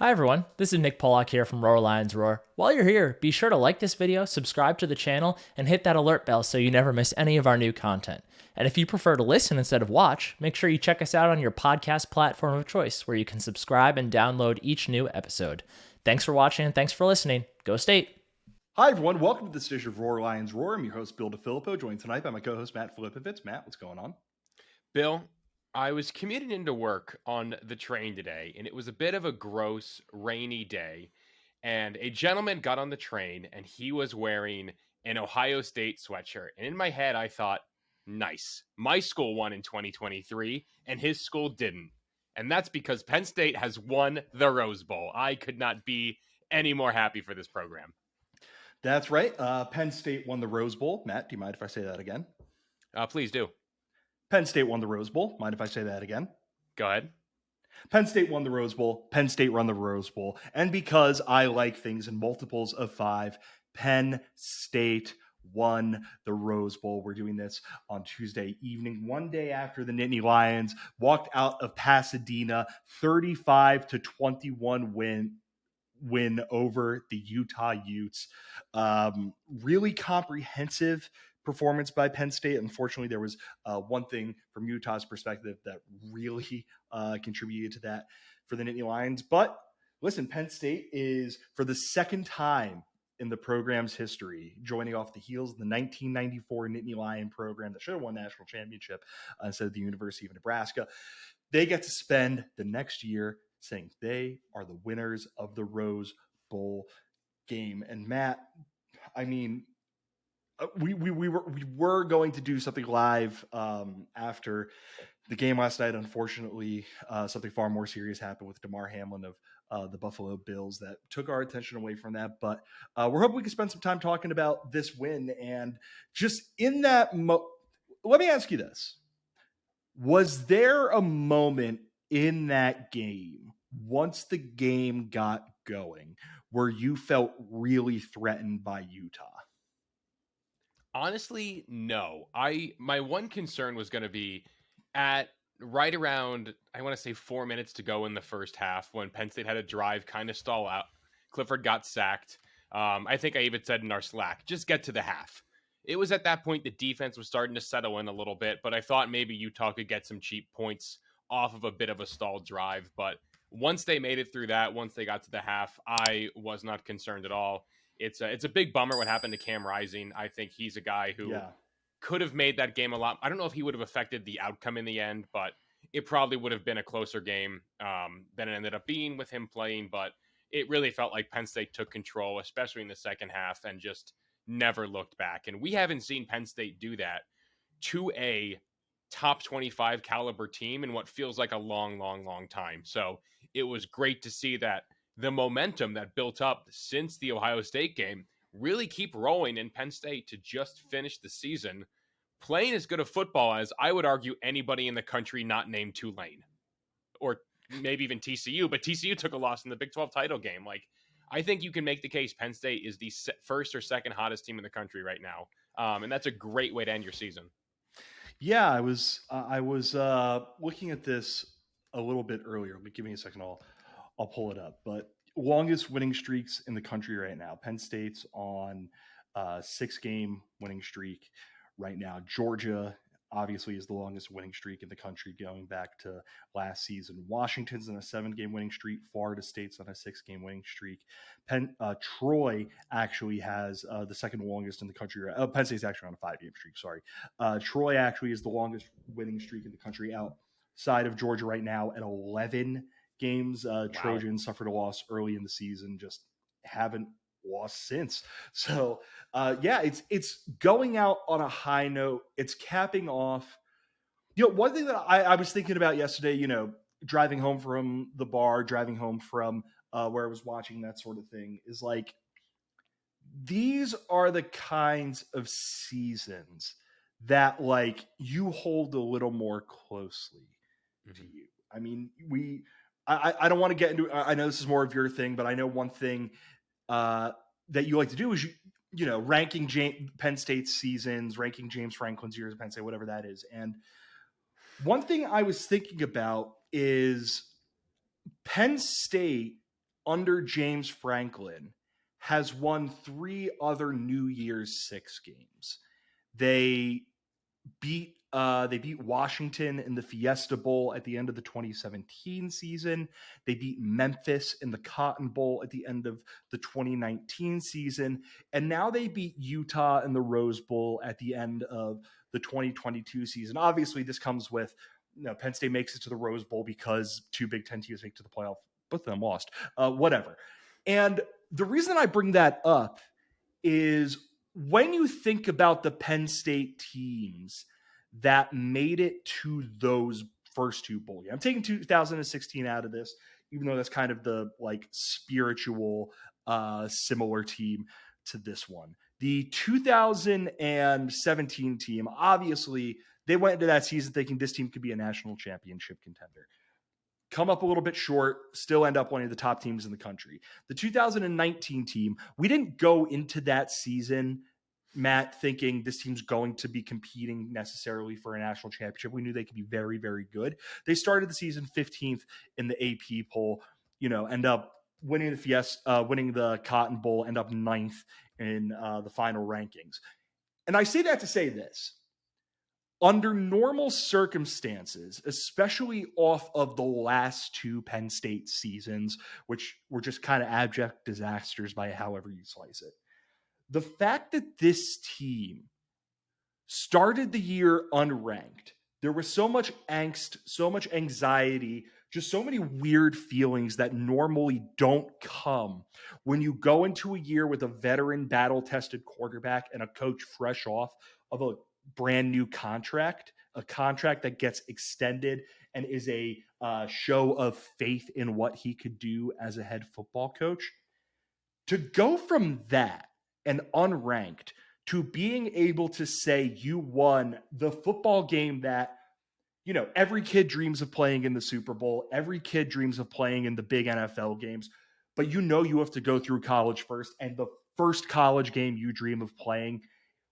Hi everyone, this is Nick Pollock here from Roar Lions Roar. While you're here, be sure to like this video, subscribe to the channel, and hit that alert bell so you never miss any of our new content. And if you prefer to listen instead of watch, make sure you check us out on your podcast platform of choice where you can subscribe and download each new episode. Thanks for watching and thanks for listening. Go State! Hi, everyone. Welcome to this edition of Roar Lions Roar. I'm your host, Bill DeFilippo, joined tonight by my co-host, Matt Filipovitz. Matt, what's going on? Bill, I was commuting into work on the train today, and it was a bit of a gross, rainy day. And a gentleman got on the train, and he was wearing an Ohio State sweatshirt. And in my head, I thought, nice. My school won in 2023, and his school didn't. And that's because Penn State has won the Rose Bowl. I could not be any more happy for this program. That's right. Penn State won the Rose Bowl. Matt, do you mind if I say that again? Please do. Penn State won the Rose Bowl. Mind if I say that again? Go ahead. Penn State won the Rose Bowl. Penn State won the Rose Bowl. And because I like things in multiples of 5, Penn State won the Rose Bowl. We're doing this on Tuesday evening, one day after the Nittany Lions walked out of Pasadena, 35-21 win over the Utah Utes. Really comprehensive performance by Penn State. Unfortunately, there was one thing from Utah's perspective that really contributed to that for the Nittany Lions. But listen, Penn State is, for the second time in the program's history, joining off the heels of the 1994 Nittany Lion program that should have won national championship instead of the University of Nebraska. They get to spend the next year saying they are the winners of the Rose Bowl game. And Matt, I mean, we were going to do something live after the game last night. Unfortunately, something far more serious happened with Damar Hamlin of the Buffalo Bills that took our attention away from that. But we're hoping we can spend some time talking about this win. And just in that, let me ask you this. Was there a moment in that game, once the game got going, where you felt really threatened by Utah? Honestly, no. My one concern was going to be at right around, I want to say 4 minutes to go in the first half, when Penn State had a drive kind of stall out. Clifford got sacked. I think I even said in our Slack, just get to the half. It was at that point the defense was starting to settle in a little bit, but I thought maybe Utah could get some cheap points off of a bit of a stalled drive. But once they made it through that, once they got to the half, I was not concerned at all. It's a big bummer what happened to Cam Rising. I think he's a guy who could have made that game a lot. I don't know if he would have affected the outcome in the end, but it probably would have been a closer game than it ended up being with him playing. But it really felt like Penn State took control, especially in the second half, and just never looked back. And we haven't seen Penn State do that to a top 25 caliber team in what feels like a long, long, long time. So it was great to see that the momentum that built up since the Ohio State game really keep rolling in Penn State to just finish the season playing as good a football as, I would argue, anybody in the country not named Tulane or maybe even TCU, but TCU took a loss in the Big 12 title game. Like, I think you can make the case Penn State is the first or second hottest team in the country right now. And that's a great way to end your season. Yeah, I was looking at this a little bit earlier. Give me a second. I'll pull it up. But longest winning streaks in the country right now. Penn State's on a 6-game winning streak right now. Georgia obviously is the longest winning streak in the country going back to last season. Washington's on a 7-game winning streak. Florida State's on a 6-game winning streak. Troy actually has the second longest in the country. Penn State's actually on a 5-game streak. Sorry. Troy actually is the longest winning streak in the country outside of Georgia right now at 11 games. Wow. Trojans suffered a loss early in the season, just haven't lost since. So it's going out on a high note. It's capping off. One thing that I was thinking about yesterday, driving home from the bar, driving home from where I was watching, that sort of thing, is like, these are the kinds of seasons that, like, you hold a little more closely to you. I mean, I don't want to get into, I know this is more of your thing, but I know one thing that you like to do is, ranking Penn State's seasons, ranking James Franklin's years at Penn State, whatever that is. And one thing I was thinking about is Penn State under James Franklin has won 3 other New Year's Six games. They beat Washington in the Fiesta Bowl at the end of the 2017 season. They beat Memphis in the Cotton Bowl at the end of the 2019 season. And now they beat Utah in the Rose Bowl at the end of the 2022 season. Obviously, this comes with, Penn State makes it to the Rose Bowl because 2 Big Ten teams make it to the playoff. Both of them lost. Whatever. And the reason I bring that up is when you think about the Penn State teams that made it to those first 2 bowl games. I'm taking 2016 out of this, even though that's kind of the spiritual similar team to this one. The 2017 team, obviously, they went into that season thinking this team could be a national championship contender. Come up a little bit short, still end up one of the top teams in the country. The 2019 team, we didn't go into that season, Matt, thinking this team's going to be competing necessarily for a national championship. We knew they could be very, very good. They started the season 15th in the AP poll, end up winning the Fiesta, winning the Cotton Bowl, end up 9th in the final rankings. And I say that to say this. Under normal circumstances, especially off of the last 2 Penn State seasons, which were just kind of abject disasters by however you slice it, the fact that this team started the year unranked, there was so much angst, so much anxiety, just so many weird feelings that normally don't come when you go into a year with a veteran battle-tested quarterback and a coach fresh off of a brand new contract, a contract that gets extended and is a show of faith in what he could do as a head football coach. To go from that and unranked to being able to say you won the football game that, every kid dreams of playing in the Super Bowl, every kid dreams of playing in the big NFL games, but you have to go through college first, and the first college game you dream of playing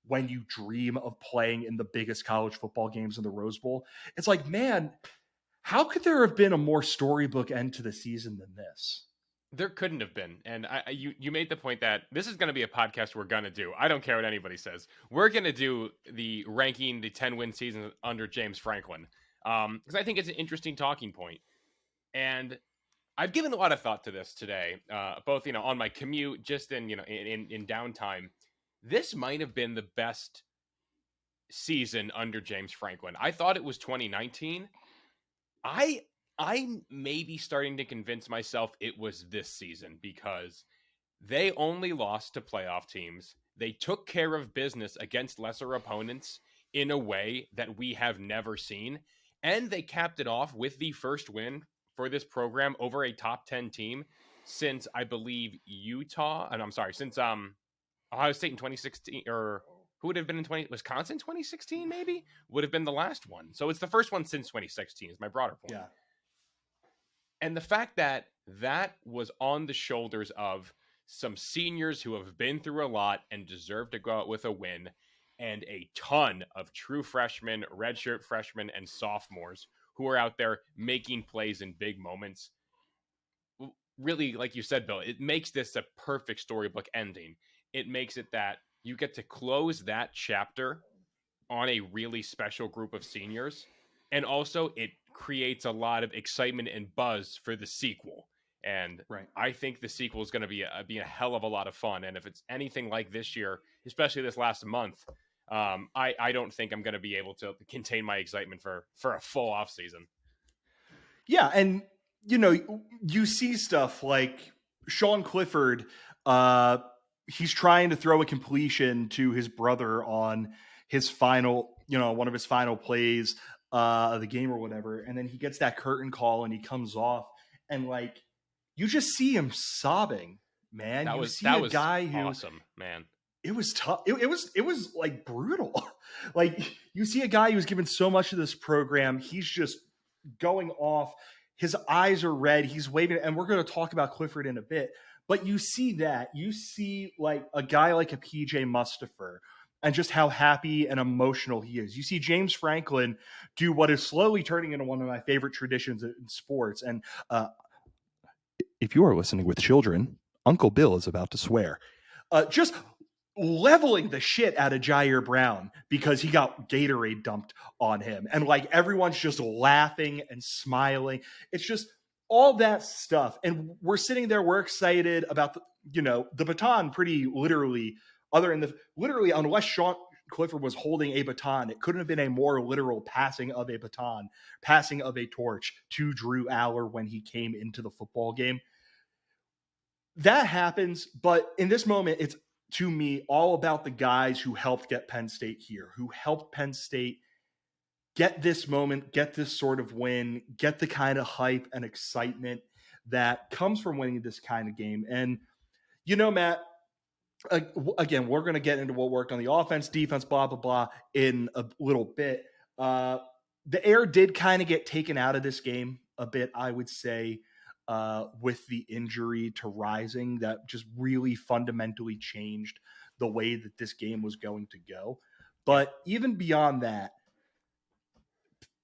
when you dream of playing in the biggest college football games in the Rose Bowl. It's like, man, how could there have been a more storybook end to the season than this? There couldn't have been. And you made the point that this is going to be a podcast we're going to do. I don't care what anybody says. We're going to do the ranking the 10-win season under James Franklin because I think it's an interesting talking point. And I've given a lot of thought to this today, both, on my commute, just in downtime. This might have been the best season under James Franklin. I thought it was 2019. I'm maybe starting to convince myself it was this season because they only lost to playoff teams. They took care of business against lesser opponents in a way that we have never seen. And they capped it off with the first win for this program over a top 10 team since, I believe, since Ohio State in 2016, or who would have been in Wisconsin 2016, maybe? Would have been the last one. So it's the first one since 2016 is my broader point. Yeah. And the fact that that was on the shoulders of some seniors who have been through a lot and deserve to go out with a win, and a ton of true freshmen, redshirt freshmen, and sophomores who are out there making plays in big moments. Really, like you said, Bill, it makes this a perfect storybook ending. It makes it that you get to close that chapter on a really special group of seniors. And also it creates a lot of excitement and buzz for the sequel. And right. I think the sequel is going to be a hell of a lot of fun. And if it's anything like this year, especially this last month, I don't think I'm going to be able to contain my excitement for a full off season. Yeah. And, you see stuff like Sean Clifford, he's trying to throw a completion to his brother on his final, one of his final plays of the game or whatever. And then he gets that curtain call and he comes off and you just see him sobbing, man. That was a guy who awesome, man. It was tough. It was brutal. You see a guy who's given so much to this program. He's just going off. His eyes are red. He's waving. And we're going to talk about Clifford in a bit. But you see that. You see a guy like a PJ Mustipher and just how happy and emotional he is. You see James Franklin do what is slowly turning into one of my favorite traditions in sports. And if you are listening with children, Uncle Bill is about to swear. Just leveling the shit out of Jair Brown because he got Gatorade dumped on him. And like everyone's just laughing and smiling. It's just all that stuff. And we're sitting there, we're excited about the baton pretty literally, literally, unless Sean Clifford was holding a baton, it couldn't have been a more literal passing of a baton, passing of a torch to Drew Aller when he came into the football game. That happens, but in this moment, it's, to me, all about the guys who helped get Penn State here, who helped Penn State get this moment, get this sort of win, get the kind of hype and excitement that comes from winning this kind of game. And, Matt, again, we're going to get into what worked on the offense, defense, blah, blah, blah, in a little bit. The air did kind of get taken out of this game a bit, I would say, with the injury to Rising that just really fundamentally changed the way that this game was going to go. But even beyond that,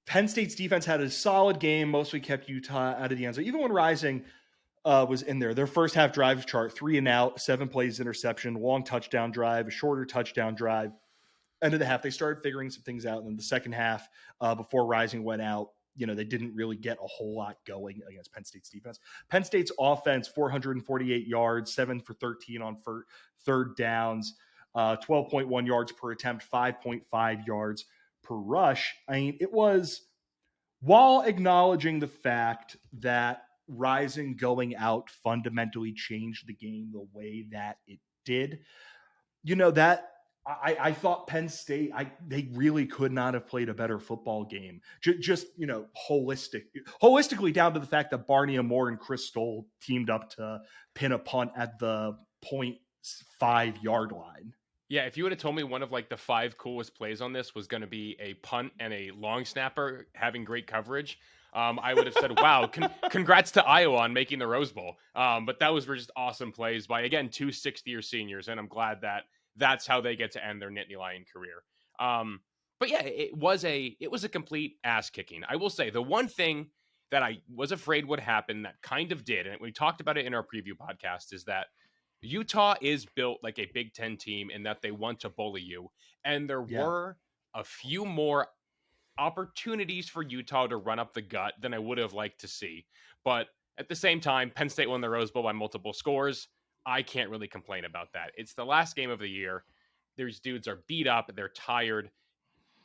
Penn State's defense had a solid game, mostly kept Utah out of the end zone. Even when Rising was in there, their first half drive chart, 3 and out, 7 plays interception, long touchdown drive, a shorter touchdown drive. End of the half, they started figuring some things out. And then the second half, before Rising went out, they didn't really get a whole lot going against Penn State's defense. Penn State's offense, 448 yards, 7 for 13 on third downs, 12.1 yards per attempt, 5.5 yards per rush. I mean, it was, while acknowledging the fact that Rising going out fundamentally changed the game the way that it did, that I thought Penn State, they really could not have played a better football game. Just holistically down to the fact that Barney Moore and Chris Stoll teamed up to pin a punt at the 0.5 yard line. Yeah, if you would have told me one of like the 5 coolest plays on this was going to be a punt and a long snapper having great coverage, I would have said, wow, congrats to Iowa on making the Rose Bowl. But that was just awesome plays by, again, 2 sixth-year seniors, and I'm glad that that's how they get to end their Nittany Lion career. But yeah, it was a complete ass kicking. I will say the one thing that I was afraid would happen that kind of did, and we talked about it in our preview podcast, is that Utah is built like a Big Ten team in that they want to bully you. And there were a few more opportunities for Utah to run up the gut than I would have liked to see. But at the same time, Penn State won the Rose Bowl by multiple scores. I can't really complain about that. It's the last game of the year. These dudes are beat up. They're tired.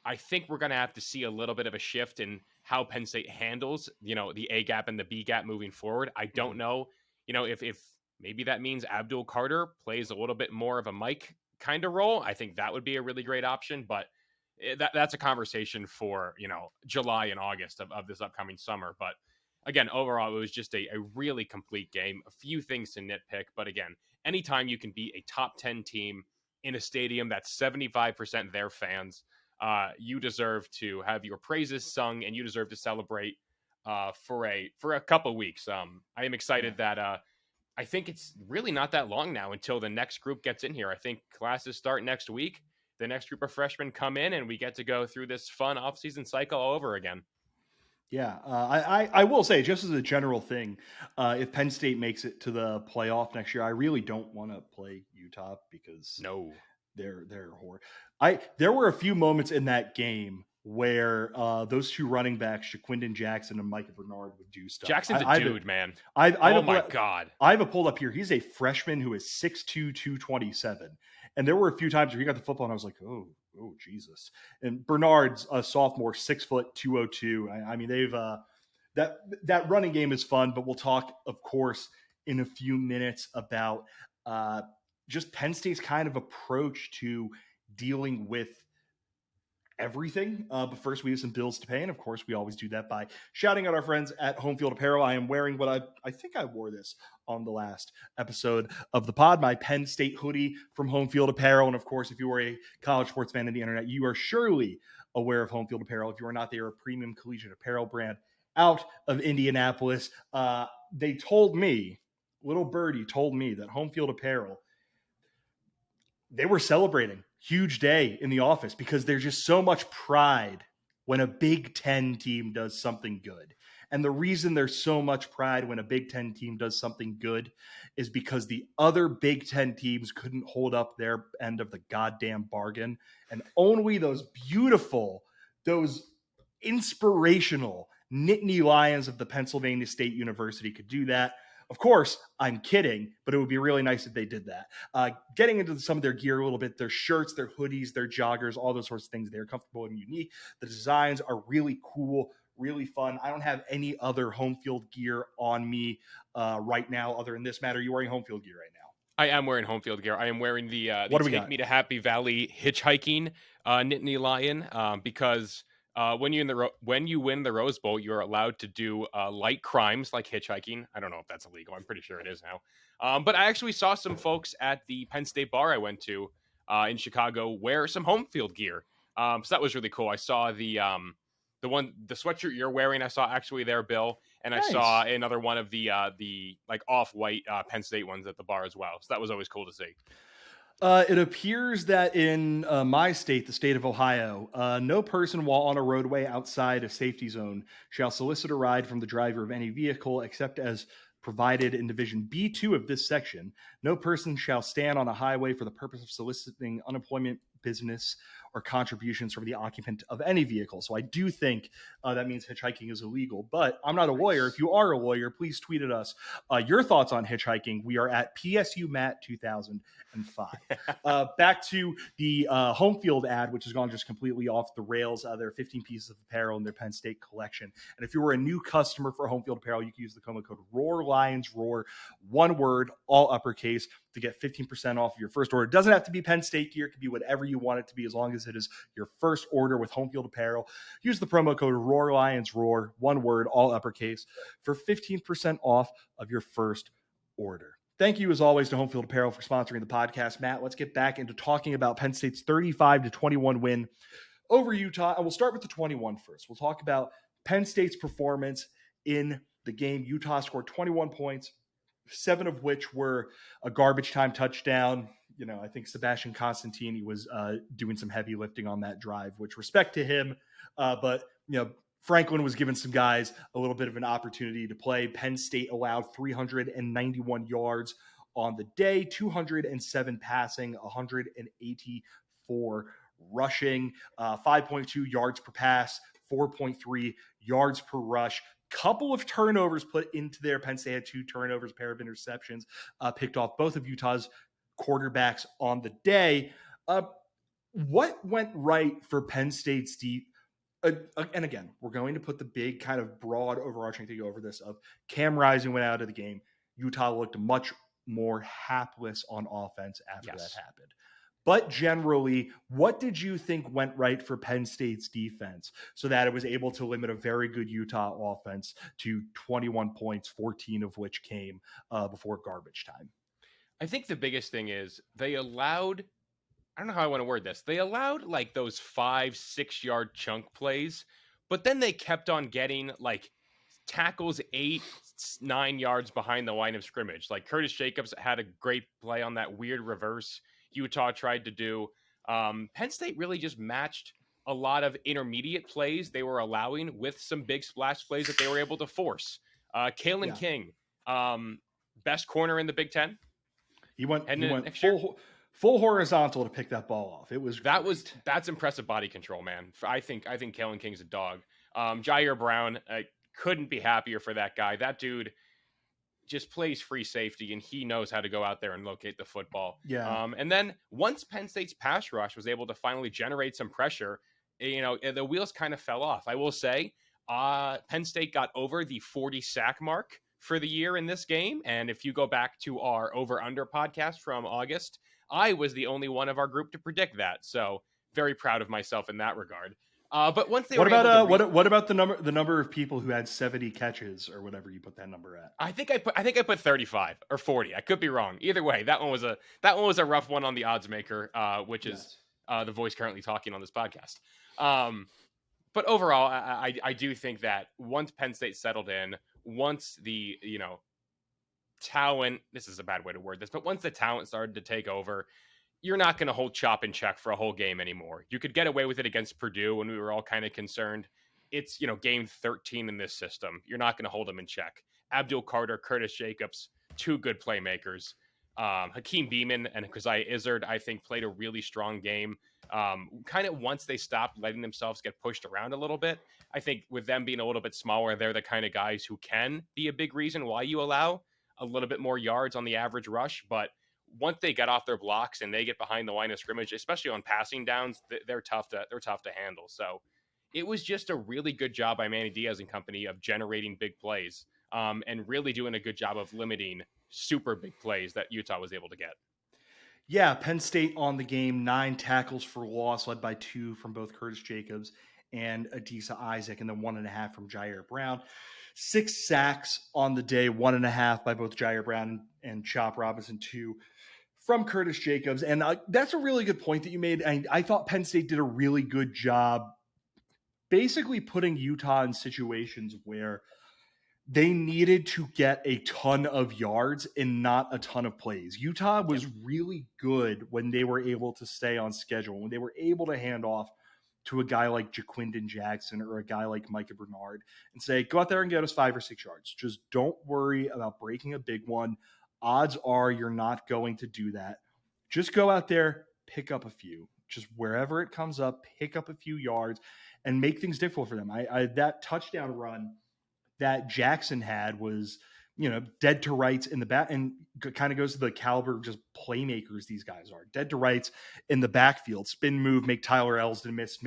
I think we're going to have to see a little bit of a shift in how Penn State handles, the A gap and the B gap moving forward. I don't know, if maybe that means Abdul Carter plays a little bit more of a Mike kind of role. I think that would be a really great option, but that's a conversation for, July and August of this upcoming summer. But again, overall, it was just a really complete game. A few things to nitpick, but again, anytime you can beat a top 10 team in a stadium that's 75% their fans, you deserve to have your praises sung and you deserve to celebrate for a couple weeks. I am excited that I think it's really not that long now until the next group gets in here. I think classes start next week. The next group of freshmen come in and we get to go through this fun offseason cycle all over again. Yeah, I will say, just as a general thing, if Penn State makes it to the playoff next year, I really don't want to play Utah because they're horrible. There were a few moments in that game where those two running backs, Shaquindon Jackson and Micah Bernard, would do stuff. Jackson's a dude, man. Oh my God. I have it pulled up here. He's a freshman who is 6'2", 227. And there were a few times where he got the football and I was like, oh, Jesus. And Bernard's a sophomore, 6 foot, 202. I mean, they've that running game is fun, but we'll talk, of course, in a few minutes about just Penn State's kind of approach to dealing with everything. But first, we have some bills to pay. And of course, we always do that by shouting out our friends at Home Field Apparel. I am wearing what I think I wore this on the last episode of the pod, my Penn State hoodie from Home Field Apparel. And of course, if you are a college sports fan on the internet, you are surely aware of Home Field Apparel. If you are not, they are a premium collegiate apparel brand out of Indianapolis. They told me, little birdie told me that Home Field Apparel, they were celebrating huge day in the office because there's just so much pride when a Big Ten team does something good. And the reason there's so much pride when a Big Ten team does something good is because the other Big Ten teams couldn't hold up their end of the goddamn bargain. And only those beautiful, those inspirational Nittany Lions of the Pennsylvania State University could do that. Of course, I'm kidding, but it would be really nice if they did that. Getting into some of their gear a little bit, their shirts, their hoodies, their joggers, all those sorts of things, they're comfortable and unique. The designs are really cool, really fun. I don't have any other home field gear on me right now other than this. Matt, are you wearing home field gear right now? I am wearing home field gear. I am wearing the What do we Take got? Me to Happy Valley hitchhiking Nittany Lion because when you win the Rose Bowl, you're allowed to do light crimes like hitchhiking. I don't know if that's illegal. I'm pretty sure it is now. But I actually saw some folks at the Penn State bar I went to in Chicago wear some home field gear. So that was really cool. I saw the sweatshirt you're wearing. I saw actually there, Bill, and Nice. I saw another one of the like off-white Penn State ones at the bar as well. So that was always cool to see. It appears that in my state, the state of Ohio, no person while on a roadway outside a safety zone shall solicit a ride from the driver of any vehicle except as provided in Division B2 of this section. No person shall stand on a highway for the purpose of soliciting unemployment, business, or contributions from the occupant of any vehicle. So I do think that means hitchhiking is illegal, but I'm not a lawyer. If you are a lawyer, please tweet at us your thoughts on hitchhiking. We are at PSU Matt 2005. Back to the home field ad, which has gone just completely off the rails. There are 15 pieces of apparel in their Penn State collection. And if you were a new customer for home field apparel, you can use the promo code ROAR Lions Roar, one word, all uppercase, to get 15% off your first order. It doesn't have to be Penn State gear. It can be whatever you want it to be as long as it is your first order with home field apparel. Use the promo code ROAR Lions Roar, one word, all uppercase, for 15% off of your first order. Thank you, as always, to Home Field Apparel for sponsoring the podcast. Matt, let's get back into talking about Penn State's 35-21 win over Utah. And we'll start with the 21 first. We'll talk about Penn State's performance in the game. Utah scored 21 points, 7 of which were a garbage time touchdown. You know, I think Sebastian Constantini was doing some heavy lifting on that drive, which respect to him. But, you know, Franklin was giving some guys a little bit of an opportunity to play. Penn State allowed 391 yards on the day, 207 passing, 184 rushing, 5.2 yards per pass, 4.3 yards per rush. Couple of turnovers put into there. Penn State had 2 turnovers, a pair of interceptions, picked off both of Utah's quarterbacks on the day. What went right for Penn State's deep? And again, we're going to put the big kind of broad overarching thing over this of Cam Rising went out of the game. Utah looked much more hapless on offense after that happened. But generally, what did you think went right for Penn State's defense so that it was able to limit a very good Utah offense to 21 points, 14 of which came before garbage time? I think the biggest thing is they allowed, I don't know how I want to word this. They allowed like those 5-6 yard chunk plays, but then they kept on getting like tackles 8-9 yards behind the line of scrimmage. Like Curtis Jacobs had a great play on that weird reverse Utah tried to do. Penn State really just matched a lot of intermediate plays they were allowing with some big splash plays that they were able to force. Kalen King, best corner in the Big Ten. He went full horizontal to pick that ball off. That's impressive body control, man. I think Kalen King's a dog. Jair Brown, couldn't be happier for that guy. That dude just plays free safety, and he knows how to go out there and locate the football. Yeah. And then once Penn State's pass rush was able to finally generate some pressure, you know, the wheels kind of fell off. I will say, Penn State got over the 40 sack mark for the year in this game. And if you go back to our over-under podcast from August, I was the only one of our group to predict that. So very proud of myself in that regard. But once they what about the number of people who had 70 catches or whatever you put that number at? I think I put 35 or 40. I could be wrong. Either way, that one was a rough one on the odds maker, which is the voice currently talking on this podcast. But overall, I do think that once Penn State settled in, once the talent, this is a bad way to word this, but once the talent started to take over, you're not going to hold Chop in check for a whole game anymore. You could get away with it against Purdue when we were all kind of concerned. it's, game 13 in this system. You're not going to hold them in check. Abdul Carter, Curtis Jacobs, two good playmakers. Hakeem Beeman and Keziah Izzard, I think, played a really strong game. Kind of once they stopped letting themselves get pushed around a little bit, I think with them being a little bit smaller, they're the kind of guys who can be a big reason why you allow a little bit more yards on the average rush. But once they get off their blocks and they get behind the line of scrimmage, especially on passing downs, they're tough to handle. So it was just a really good job by Manny Diaz and company of generating big plays, and really doing a good job of limiting super big plays that Utah was able to get. Yeah, Penn State on the game, 9 tackles for loss, led by 2 from both Curtis Jacobs and Adisa Isaac, and then 1.5 from Jair Brown. 6 sacks on the day, 1.5 by both Jair Brown and Chop Robinson, 2 from Curtis Jacobs. And that's a really good point that you made. And I thought Penn State did a really good job basically putting Utah in situations where they needed to get a ton of yards and not a ton of plays. Utah was really good when they were able to stay on schedule, when they were able to hand off to a guy like Jaquindon Jackson or a guy like Micah Bernard and say, go out there and get us 5 or 6 yards. Just don't worry about breaking a big one. Odds are you're not going to do that. Just go out there, pick up a few. Just wherever it comes up, pick up a few yards and make things difficult for them. That touchdown run that Jackson had was, dead to rights in the back, and kind of goes to the caliber of just playmakers these guys are. Dead to rights in the backfield, spin move, make Tyler Elsdon miss,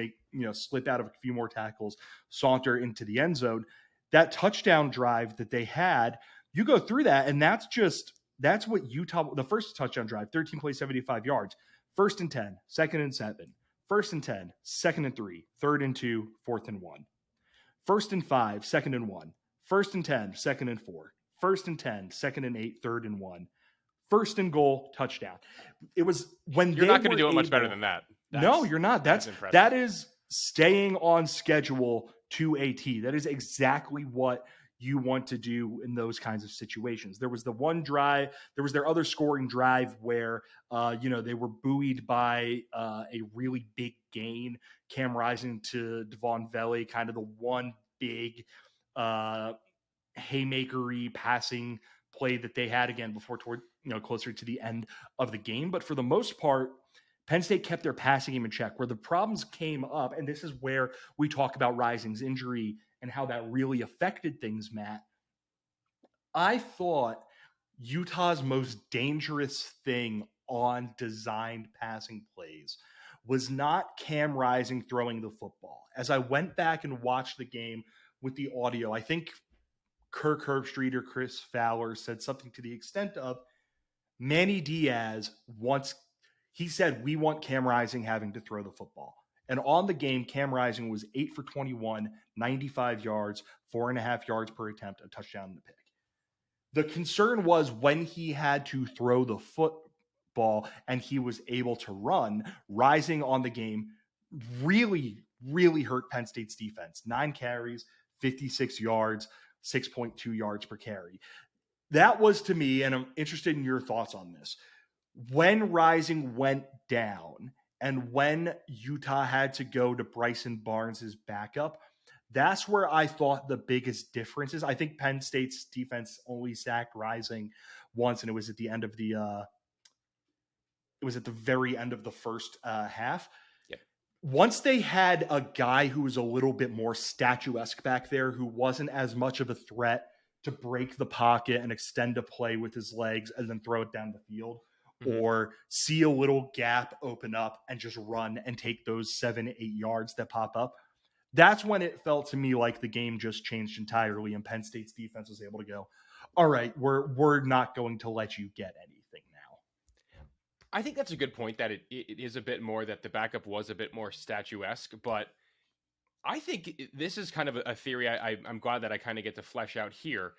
slip out of a few more tackles, saunter into the end zone. That touchdown drive that they had, you go through that, and that's what Utah, the first touchdown drive, 13 plays, 75 yards, 1st and 10, 2nd and 7, 1st and 10, 2nd and 3, 3rd and 2, 4th and 1, 1st and 5, 2nd and 1, 1st and 10, 2nd and 4, 1st and 10, 2nd and 8, 3rd and 1, 1st and goal, touchdown. It was when you're not going to do it much better than that. No, you're not. That is staying on schedule to a T. That is exactly what you want to do in those kinds of situations. There was the one drive, there was their other scoring drive where, they were buoyed by a really big gain. Cam Rising to Devon Vele, kind of the one big haymakery passing play that they had again before closer to the end of the game. But for the most part, Penn State kept their passing game in check. Where the problems came up, and this is where we talk about Rising's injury and how that really affected things, Matt. I thought Utah's most dangerous thing on designed passing plays was not Cam Rising throwing the football. As I went back and watched the game with the audio, I think Kirk Herbstreit or Chris Fowler said something to the extent of Manny Diaz he said, we want Cam Rising having to throw the football. And on the game, Cam Rising was 8 for 21, 95 yards, 4.5 yards per attempt, a touchdown and a pick. The concern was when he had to throw the football and he was able to run, Rising on the game really, really hurt Penn State's defense. 9 carries, 56 yards, 6.2 yards per carry. That was, to me, and I'm interested in your thoughts on this, when Rising went down and when Utah had to go to Bryson Barnes' backup, that's where I thought the biggest difference is. I think Penn State's defense only sacked Rising once, and it was at the end of the very end of the first half. Yep. Once they had a guy who was a little bit more statuesque back there, who wasn't as much of a threat to break the pocket and extend a play with his legs and then throw it down the field, or see a little gap open up and just run and take those 7-8 yards that pop up. That's when it felt to me like the game just changed entirely and Penn State's defense was able to go, all right, we're not going to let you get anything now. I think that's a good point, that it is a bit more that the backup was a bit more statuesque, but I think this is kind of a theory I'm glad that I kind of get to flesh out here.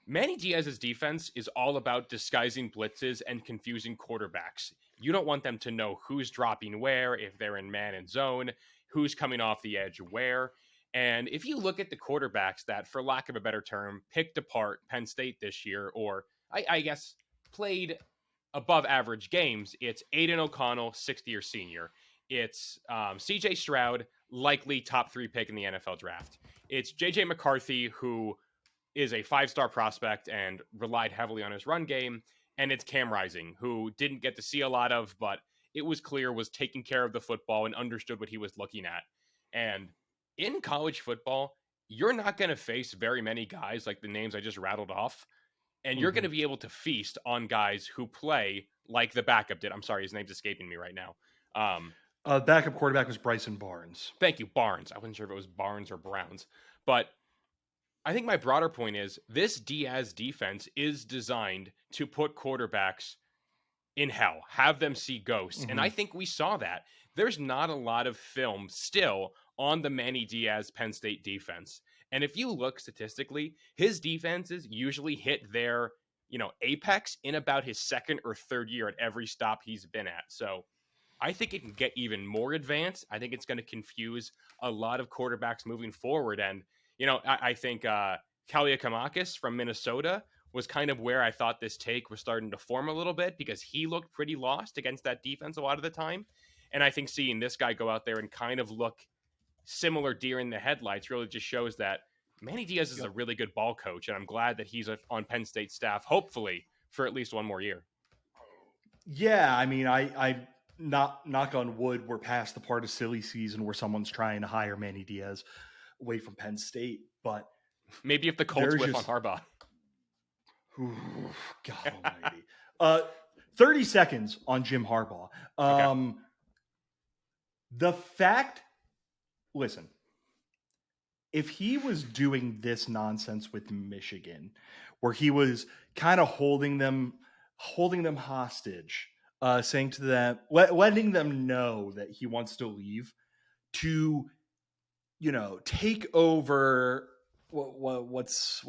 Manny Diaz's defense is all about disguising blitzes and confusing quarterbacks. You don't want them to know who's dropping where, if they're in man and zone, who's coming off the edge where. And if you look at the quarterbacks that, for lack of a better term, picked apart Penn State this year, or I guess played above average games, it's Aiden O'Connell, 6th-year senior. It's CJ Stroud, likely top 3 pick in the NFL draft. It's JJ McCarthy, who is a 5-star prospect and relied heavily on his run game. And it's Cam Rising, who didn't get to see a lot of, but it was clear was taking care of the football and understood what he was looking at. And in college football, you're not going to face very many guys like the names I just rattled off. And you're going to be able to feast on guys who play like the backup did. I'm sorry, his name's escaping me right now. Backup quarterback was Bryson Barnes. Thank you, Barnes. I wasn't sure if it was Barnes or Browns. But I think my broader point is this Diaz defense is designed to put quarterbacks in hell, have them see ghosts. And I think we saw that. There's not a lot of film still on the Manny Diaz Penn State defense. And if you look statistically, his defenses usually hit their, apex in about his second or third year at every stop he's been at. So I think it can get even more advanced. I think it's going to confuse a lot of quarterbacks moving forward. And, I think Kaliakamakis from Minnesota was kind of where I thought this take was starting to form a little bit because he looked pretty lost against that defense a lot of the time. And I think seeing this guy go out there and kind of look similar deer in the headlights really just shows that Manny Diaz is a really good ball coach. And I'm glad that he's on Penn State staff, hopefully for at least one more year. Yeah. I mean, I knock on wood, we're past the part of silly season where someone's trying to hire Manny Diaz away from Penn State, but maybe if the Colts whiff on Harbaugh. Ooh, God almighty. 30 seconds on Jim Harbaugh. Okay. The fact, listen, if he was doing this nonsense with Michigan, where he was kind of holding them hostage, saying to them, letting them know that he wants to leave to, take over what's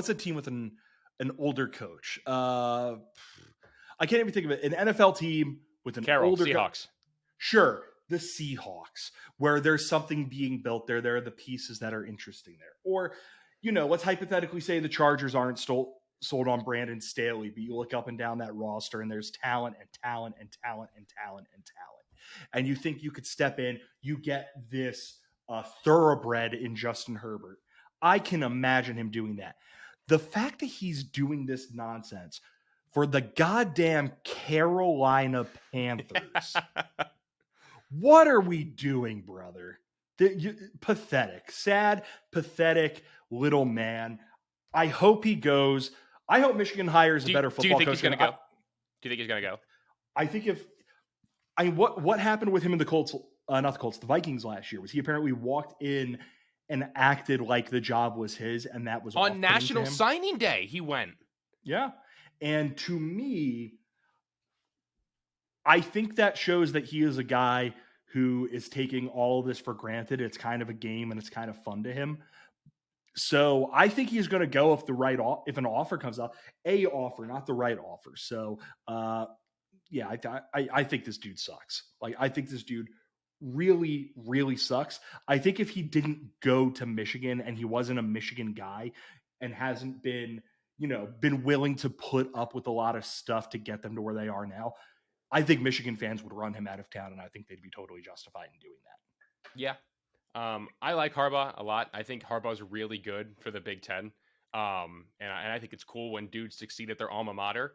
a team with an older coach. I can't even think of it. An NFL team with an older Seahawks. Sure. The Seahawks, where there's something being built there. There are the pieces that are interesting there. Or, let's hypothetically say the Chargers aren't sold on Brandon Staley, but you look up and down that roster and there's talent and talent and talent and talent and talent. And you think you could step in, you get this thoroughbred in Justin Herbert. I can imagine him doing that. The fact that he's doing this nonsense for the goddamn Carolina Panthers. What are we doing, brother? Pathetic, sad, pathetic little man. I hope he goes. I hope Michigan hires a better football coach. Do you think he's going to go? Do you think he's going to go? I think what happened with him in the Colts, not the Colts, the Vikings last year was he apparently walked in and acted like the job was his, and that was on National Signing Day. He went. Yeah, and to me, I think that shows that he is a guy who is taking all of this for granted. It's kind of a game and it's kind of fun to him. So I think he's going to go if an offer comes up, a offer, not the right offer. So yeah, I think this dude sucks. Like, I think this dude really, really sucks. I think if he didn't go to Michigan and he wasn't a Michigan guy and hasn't been willing to put up with a lot of stuff to get them to where they are now, I think Michigan fans would run him out of town, and I think they'd be totally justified in doing that. Yeah. I like Harbaugh a lot. I think Harbaugh's really good for the Big Ten. And I think it's cool when dudes succeed at their alma mater.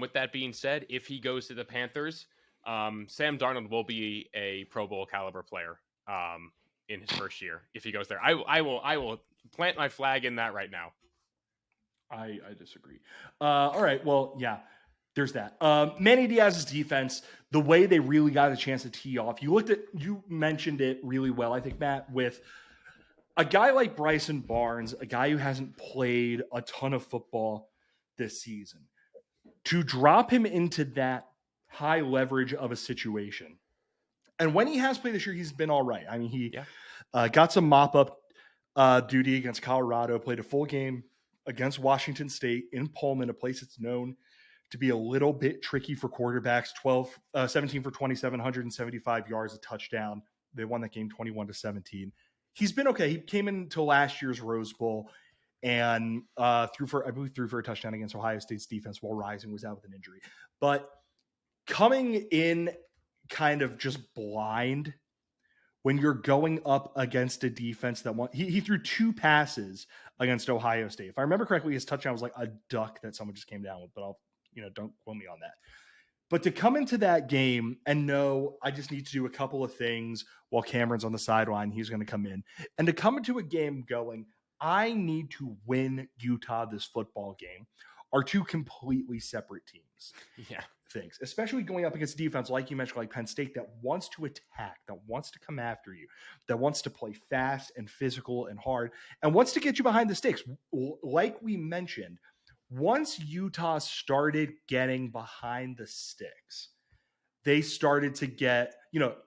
With that being said, if he goes to the Panthers, Sam Darnold will be a Pro Bowl caliber player in his first year if he goes there. I will plant my flag in that right now. I disagree. All right. Well, yeah. There's that. Manny Diaz's defense, the way they really got a chance to tee off. You mentioned it really well, I think, Matt, with a guy like Bryson Barnes, a guy who hasn't played a ton of football this season, to drop him into that high leverage of a situation. And when he has played this year, he's been all right. I mean, he got some mop-up duty against Colorado, played a full game against Washington State in Pullman, a place that's known to be a little bit tricky for quarterbacks. 17 for 27, 175 yards, a touchdown. They won that game 21-17. He's been okay. He came into last year's Rose Bowl and threw for a touchdown against Ohio State's defense while Rising was out with an injury. But coming in kind of just blind when you're going up against a defense that he threw 2 passes against Ohio State. If I remember correctly, his touchdown was like a duck that someone just came down with, but don't quote me on that. But to come into that game and know I just need to do a couple of things while Cameron's on the sideline, he's going to come in, and to come into a game going, I need to win Utah this football game, are 2 completely separate teams. Yeah. Things, especially going up against defense, like you mentioned, like Penn State, that wants to attack, that wants to come after you, that wants to play fast and physical and hard, and wants to get you behind the sticks. Like we mentioned, once Utah started getting behind the sticks, they started to get,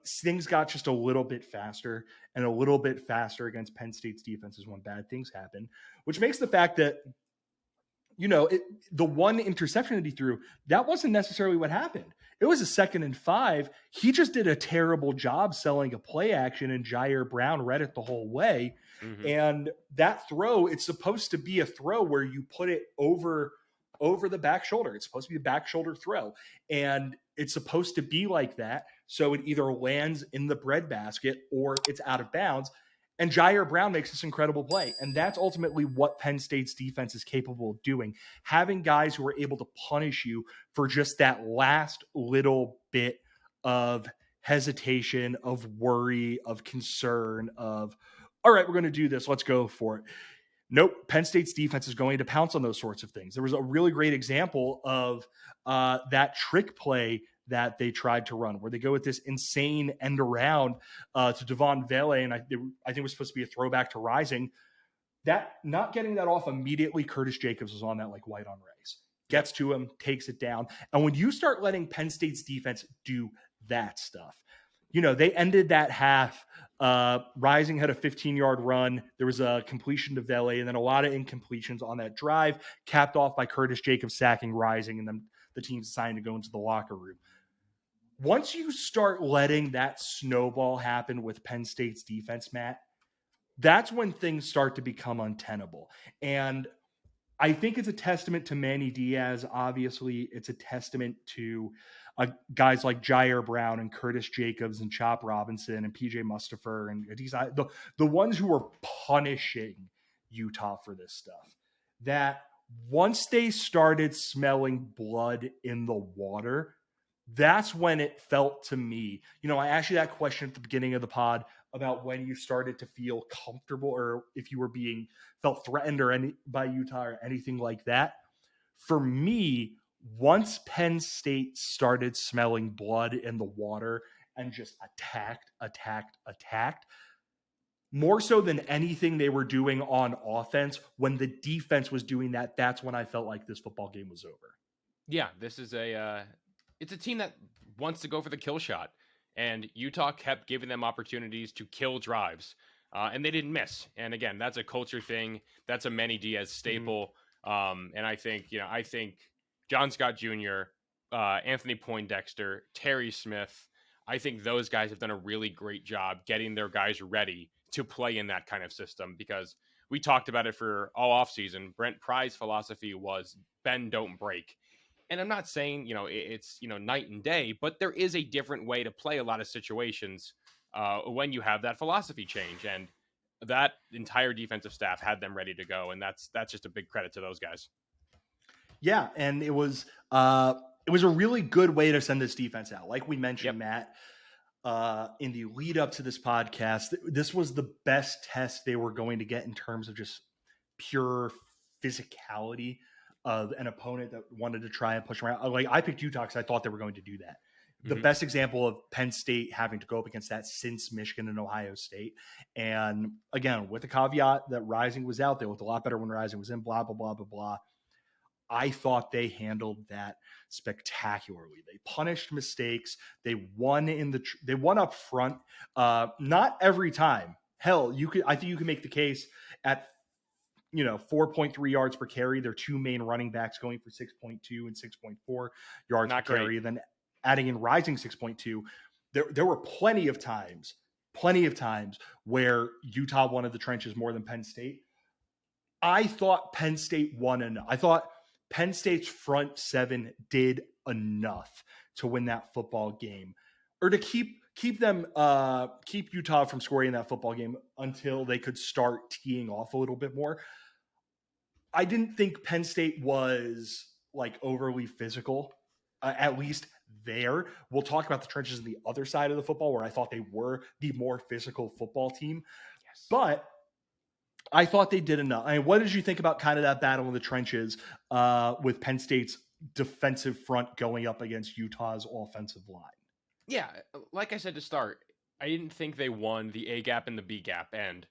things got just a little bit faster and a little bit faster against Penn State's defenses when bad things happen, which makes the fact that the one interception that he threw, that wasn't necessarily what happened. It was a 2nd and 5. He just did a terrible job selling a play action, and Jair Brown read it the whole way. Mm-hmm. And that throw, it's supposed to be a throw where you put it over the back shoulder. It's supposed to be a back shoulder throw. And it's supposed to be like that. So it either lands in the breadbasket or it's out of bounds. And Jair Brown makes this incredible play. And that's ultimately what Penn State's defense is capable of doing. Having guys who are able to punish you for just that last little bit of hesitation, of worry, of concern, of, all right, we're going to do this. Let's go for it. Nope. Penn State's defense is going to pounce on those sorts of things. There was a really great example of that trick play that they tried to run, where they go with this insane end around to Devon Vele, and I think it was supposed to be a throwback to Rising. That not getting that off immediately, Curtis Jacobs was on that like white on rice. Gets to him, takes it down. And when you start letting Penn State's defense do that stuff, they ended that half. Rising had a 15-yard run. There was a completion to Vele, and then a lot of incompletions on that drive, capped off by Curtis Jacobs sacking Rising, and then the team's deciding to go into the locker room. Once you start letting that snowball happen with Penn State's defense, Matt, that's when things start to become untenable. And I think it's a testament to Manny Diaz. Obviously, it's a testament to guys like Jair Brown and Curtis Jacobs and Chop Robinson and PJ Mustipher and the ones who are punishing Utah for this stuff. That once they started smelling blood in the water, that's when it felt to me, I asked you that question at the beginning of the pod about when you started to feel comfortable or if you were felt threatened by Utah or anything like that. For me, once Penn State started smelling blood in the water and just attacked, more so than anything they were doing on offense, when the defense was doing that, that's when I felt like this football game was over. Yeah, this is it's a team that wants to go for the kill shot, and Utah kept giving them opportunities to kill drives, and they didn't miss. And again, that's a culture thing. That's a Manny Diaz staple. Mm-hmm. And I think John Scott Jr., Anthony Poindexter, Terry Smith, I think those guys have done a really great job getting their guys ready to play in that kind of system, because we talked about it for all offseason. Brent Pry's philosophy was bend, don't break. And I'm not saying, it's, night and day, but there is a different way to play a lot of situations when you have that philosophy change. And that entire defensive staff had them ready to go. And that's just a big credit to those guys. Yeah. And it was a really good way to send this defense out. Like we mentioned, Matt, in the lead up to this podcast, this was the best test they were going to get in terms of just pure physicality of an opponent that wanted to try and push around. Like I picked Utah because I thought they were going to do that. The best example of Penn State having to go up against that since Michigan and Ohio State. And again, with the caveat that Rising was out, they looked a lot better when Rising was in, blah, blah, blah, blah, blah. I thought they handled that spectacularly. They punished mistakes. They won they won up front. Not every time. Hell, I think you can make the case at 4.3 yards per carry. Their 2 main running backs going for 6.2 and 6.4 yards per carry. And then adding in Rising 6.2. There were plenty of times where Utah wanted the trenches more than Penn State. I thought Penn State won enough. I thought Penn State's front 7 did enough to win that football game. or to keep Utah from scoring that football game until they could start teeing off a little bit more. I didn't think Penn State was like overly physical, at least there. We'll talk about the trenches on the other side of the football where I thought they were the more physical football team. Yes. But I thought they did enough. I mean, what did you think about kind of that battle in the trenches with Penn State's defensive front going up against Utah's offensive line? Yeah, like I said to start, I didn't think they won the A gap and the B gap, and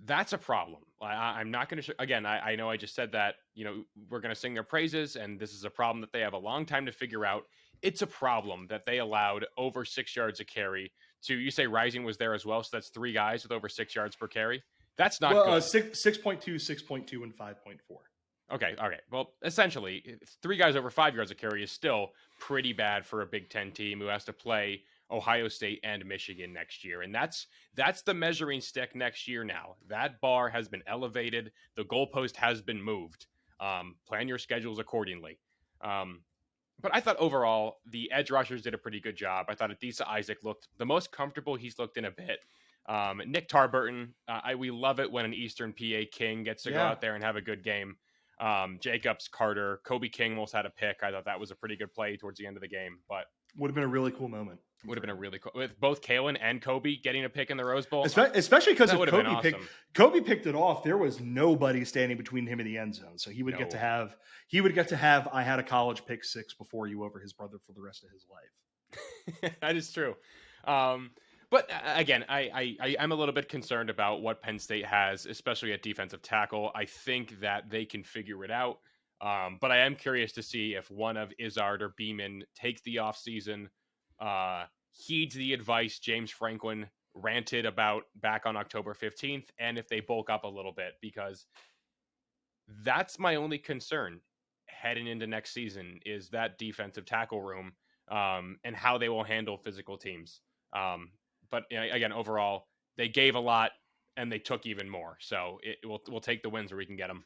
that's a problem. I'm not going to again. I know I just said that, we're going to sing their praises, and this is a problem that they have a long time to figure out. It's a problem that they allowed over 6 yards a carry to. You say Rising was there as well, so that's 3 guys with over 6 yards per carry. That's not good. 6.2, 6.2, and 5.4. Okay. Well, essentially, 3 guys over 5 yards a carry is still pretty bad for a Big Ten team who has to play Ohio State and Michigan next year. And that's the measuring stick next year now. That bar has been elevated. The goalpost has been moved. Plan your schedules accordingly. But I thought overall, the edge rushers did a pretty good job. I thought Adisa Isaac looked the most comfortable he's looked in a bit. Nick Tarburton, we love it when an Eastern PA King gets to go out there and have a good game. Jacobs, Carter, Kobe King almost had a pick. I thought that was a pretty good play towards the end of the game, but would have been a really cool moment. Would have been a really cool with both Kalen and Kobe getting a pick in the Rose Bowl, especially because if awesome. Kobe picked it off, there was nobody standing between him and the end zone, so he would get to have I had a college pick 6 before you over his brother for the rest of his life. That is true. But again, I'm a little bit concerned about what Penn State has, especially at defensive tackle. I think that they can figure it out. But I am curious to see if one of Izzard or Beeman takes the offseason, heeds the advice James Franklin ranted about back on October 15th, and if they bulk up a little bit, because that's my only concern heading into next season is that defensive tackle room, and how they will handle physical teams. But again, overall, they gave a lot and they took even more. So we'll take the wins where we can get them.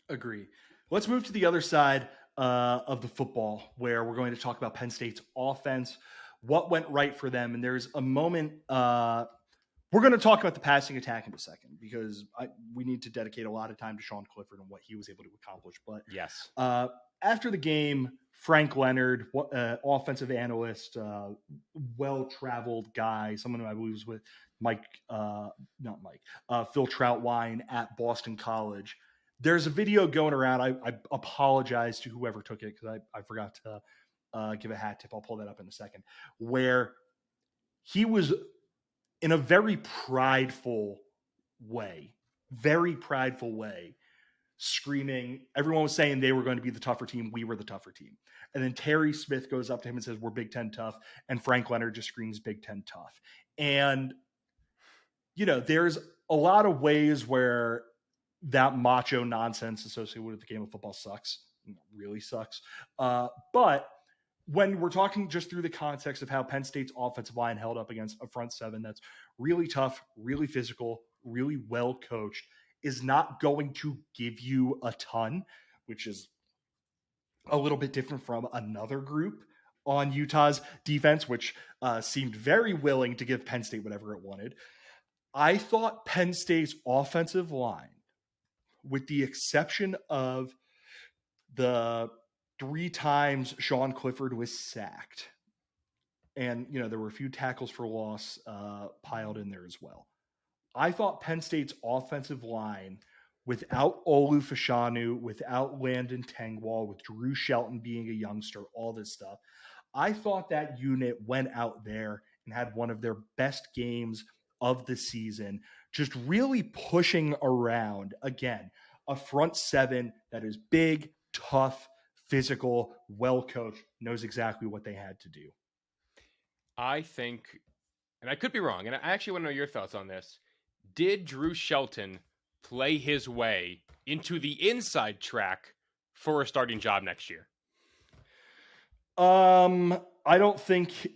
Agree. Let's move to the other side of the football, where we're going to talk about Penn State's offense, what went right for them. And there's a moment, we're going to talk about the passing attack in a second, because we need to dedicate a lot of time to Sean Clifford and what he was able to accomplish. But yes, after the game, Frank Leonard, offensive analyst, well-traveled guy, someone who I believe was with Phil Troutwine at Boston College. There's a video going around. I apologize to whoever took it because I forgot to give a hat tip. I'll pull that up in a second. Where he was in a very prideful way, screaming. Everyone was saying they were going to be the tougher team. We were the tougher team. And then Terry Smith goes up to him and says, "We're Big Ten tough." And Frank Leonard just screams, "Big Ten tough." And, there's a lot of ways where that macho nonsense associated with the game of football sucks. It really sucks. But when we're talking just through the context of how Penn State's offensive line held up against a front seven that's really tough, really physical, really well coached, is not going to give you a ton, which is a little bit different from another group on Utah's defense, which seemed very willing to give Penn State whatever it wanted. I thought Penn State's offensive line, with the exception of the 3 times Sean Clifford was sacked, and there were a few tackles for loss piled in there as well. I thought Penn State's offensive line, without Olu Fashanu, without Landon Tengwall, with Drew Shelton being a youngster, all this stuff, I thought that unit went out there and had one of their best games of the season, just really pushing around, again, a front seven that is big, tough, physical, well-coached, knows exactly what they had to do. I think, and I could be wrong, and I actually want to know your thoughts on this. Did Drew Shelton play his way into the inside track for a starting job next year? I don't think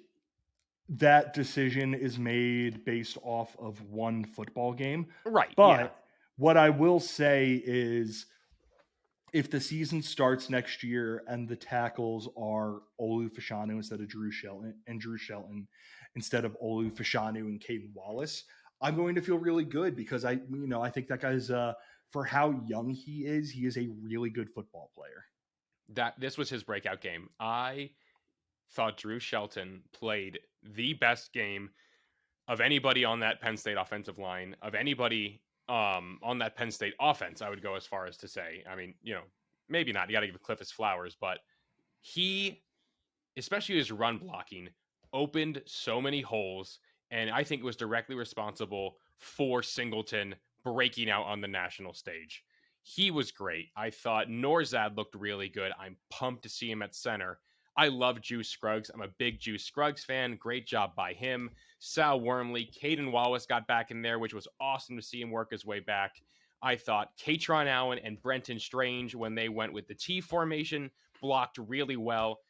that decision is made based off of one football game. Right. But what I will say is if the season starts next year and the tackles are Olu Fashanu instead of Drew Shelton instead of Olu Fashanu and Caden Wallace, I'm going to feel really good because I think that guy's for how young he is a really good football player. This was his breakout game. I thought Drew Shelton played the best game of anybody on that Penn State offensive line, of anybody on that Penn State offense, I would go as far as to say. I mean, maybe not. You got to give Cliff his flowers, but he, especially his run blocking, opened so many holes, and I think was directly responsible for Singleton breaking out on the national stage. He was great. I thought Norzad looked really good. I'm pumped to see him at center. I love Juice Scruggs. I'm a big Juice Scruggs fan. Great job by him. Sal Wormley, Caden Wallace got back in there, which was awesome to see him work his way back. I thought Katron Allen and Brenton Strange, when they went with the T formation, blocked really well.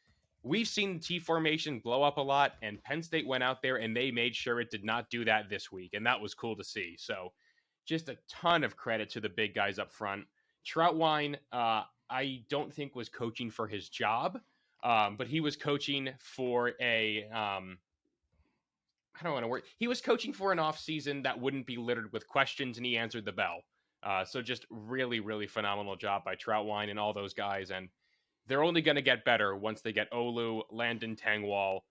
We've seen the T formation blow up a lot, and Penn State went out there and they made sure it did not do that this week, and that was cool to see. So just a ton of credit to the big guys up front. Troutwine, I don't think was coaching for his job. But he was coaching for I don't want to work. He was coaching for an offseason that wouldn't be littered with questions, and he answered the bell. So just really, really phenomenal job by Troutwine and all those guys. And they're only going to get better once they get Olu, Landon Tangwall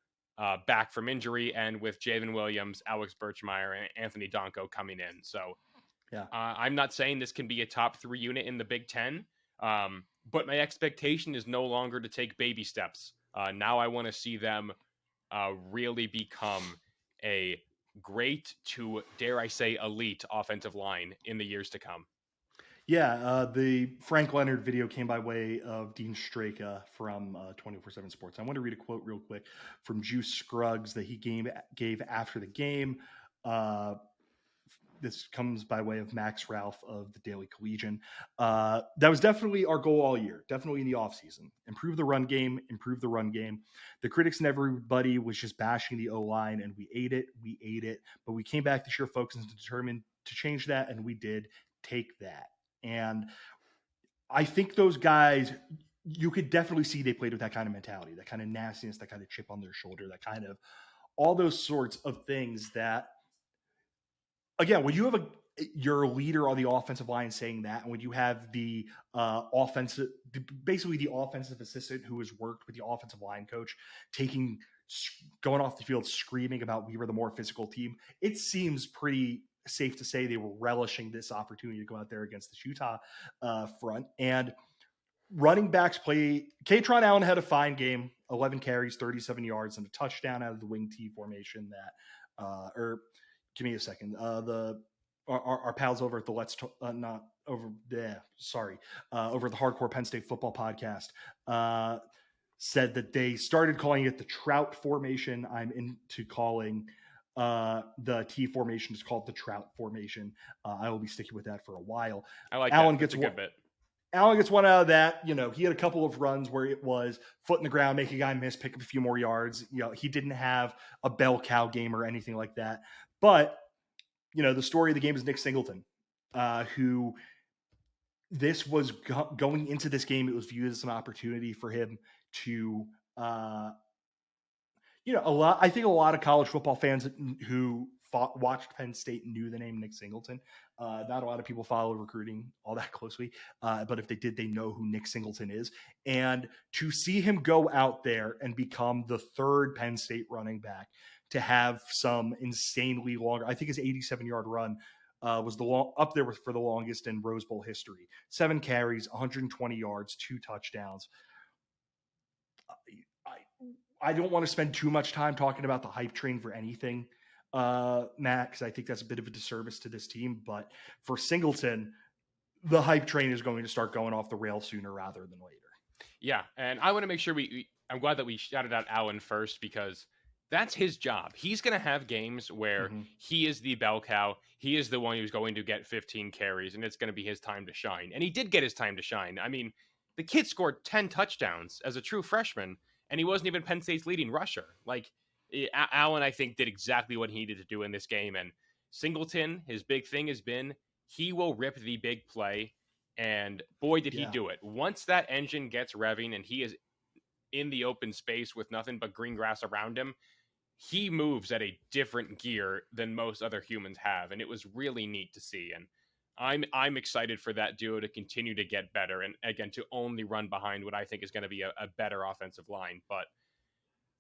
back from injury, and with Javen Williams, Alex Birchmeyer, and Anthony Donko coming in. So yeah, I'm not saying this can be a top 3 unit in the Big Ten. But my expectation is no longer to take baby steps. Now I want to see them really become a great to, dare I say, elite offensive line in the years to come. Yeah, the Frank Leonard video came by way of Dean Straka from 24/7 Sports. I want to read a quote real quick from Juice Scruggs that he gave after the game. This comes by way of Max Ralph of the Daily Collegian. That was definitely our goal all year, definitely in the offseason. Improve the run game. The critics and everybody was just bashing the O-line, and we ate it. But we came back this year focused and determined to change that, and we did take that. And I think those guys, you could definitely see they played with that kind of mentality, that kind of nastiness, that kind of chip on their shoulder, that kind of all those sorts of things that, again, when you have your leader on the offensive line saying that, and when you have the basically the offensive assistant who has worked with the offensive line coach going off the field screaming about we were the more physical team, it seems pretty safe to say they were relishing this opportunity to go out there against the Utah front. And running backs play. Katron Allen had a fine game, 11 carries, 37 yards, and a touchdown out of the wing T formation that, give me a second. Our pals over at the over at the Hardcore Penn State Football Podcast said that they started calling it the Trout formation. I'm into calling the T formation is called the Trout formation. I will be sticking with that for a while. I like Allen that. That's a good bit. Allen gets one out of that. He had a couple of runs where it was foot in the ground, make a guy miss, pick up a few more yards. He didn't have a bell cow game or anything like that. But, the story of the game is Nick Singleton, who this was going into this game. It was viewed as an opportunity for him to, I think a lot of college football fans who watched Penn State knew the name Nick Singleton. Not a lot of people follow recruiting all that closely, but if they did, they know who Nick Singleton is. And to see him go out there and become the third Penn State running back, to have some insanely long, I think his 87-yard run was up there for the longest in Rose Bowl history. 7 carries, 120 yards, 2 touchdowns. I don't want to spend too much time talking about the hype train for anything, Matt, because I think that's a bit of a disservice to this team. But for Singleton, the hype train is going to start going off the rails sooner rather than later. Yeah, and I want to make sure I'm glad that we shouted out Allen first, because that's his job. He's going to have games where he is the bell cow. He is the one who's going to get 15 carries, and it's going to be his time to shine. And he did get his time to shine. I mean, the kid scored 10 touchdowns as a true freshman, and he wasn't even Penn State's leading rusher. Like, Allen, I think, did exactly what he needed to do in this game. And Singleton, his big thing has been he will rip the big play. And boy, did he Yeah. do it. Once that engine gets revving and he is in the open space with nothing but green grass around him, he moves at a different gear than most other humans have. And it was really neat to see. And I'm excited for that duo to continue to get better. And again, to only run behind what I think is going to be a better offensive line. But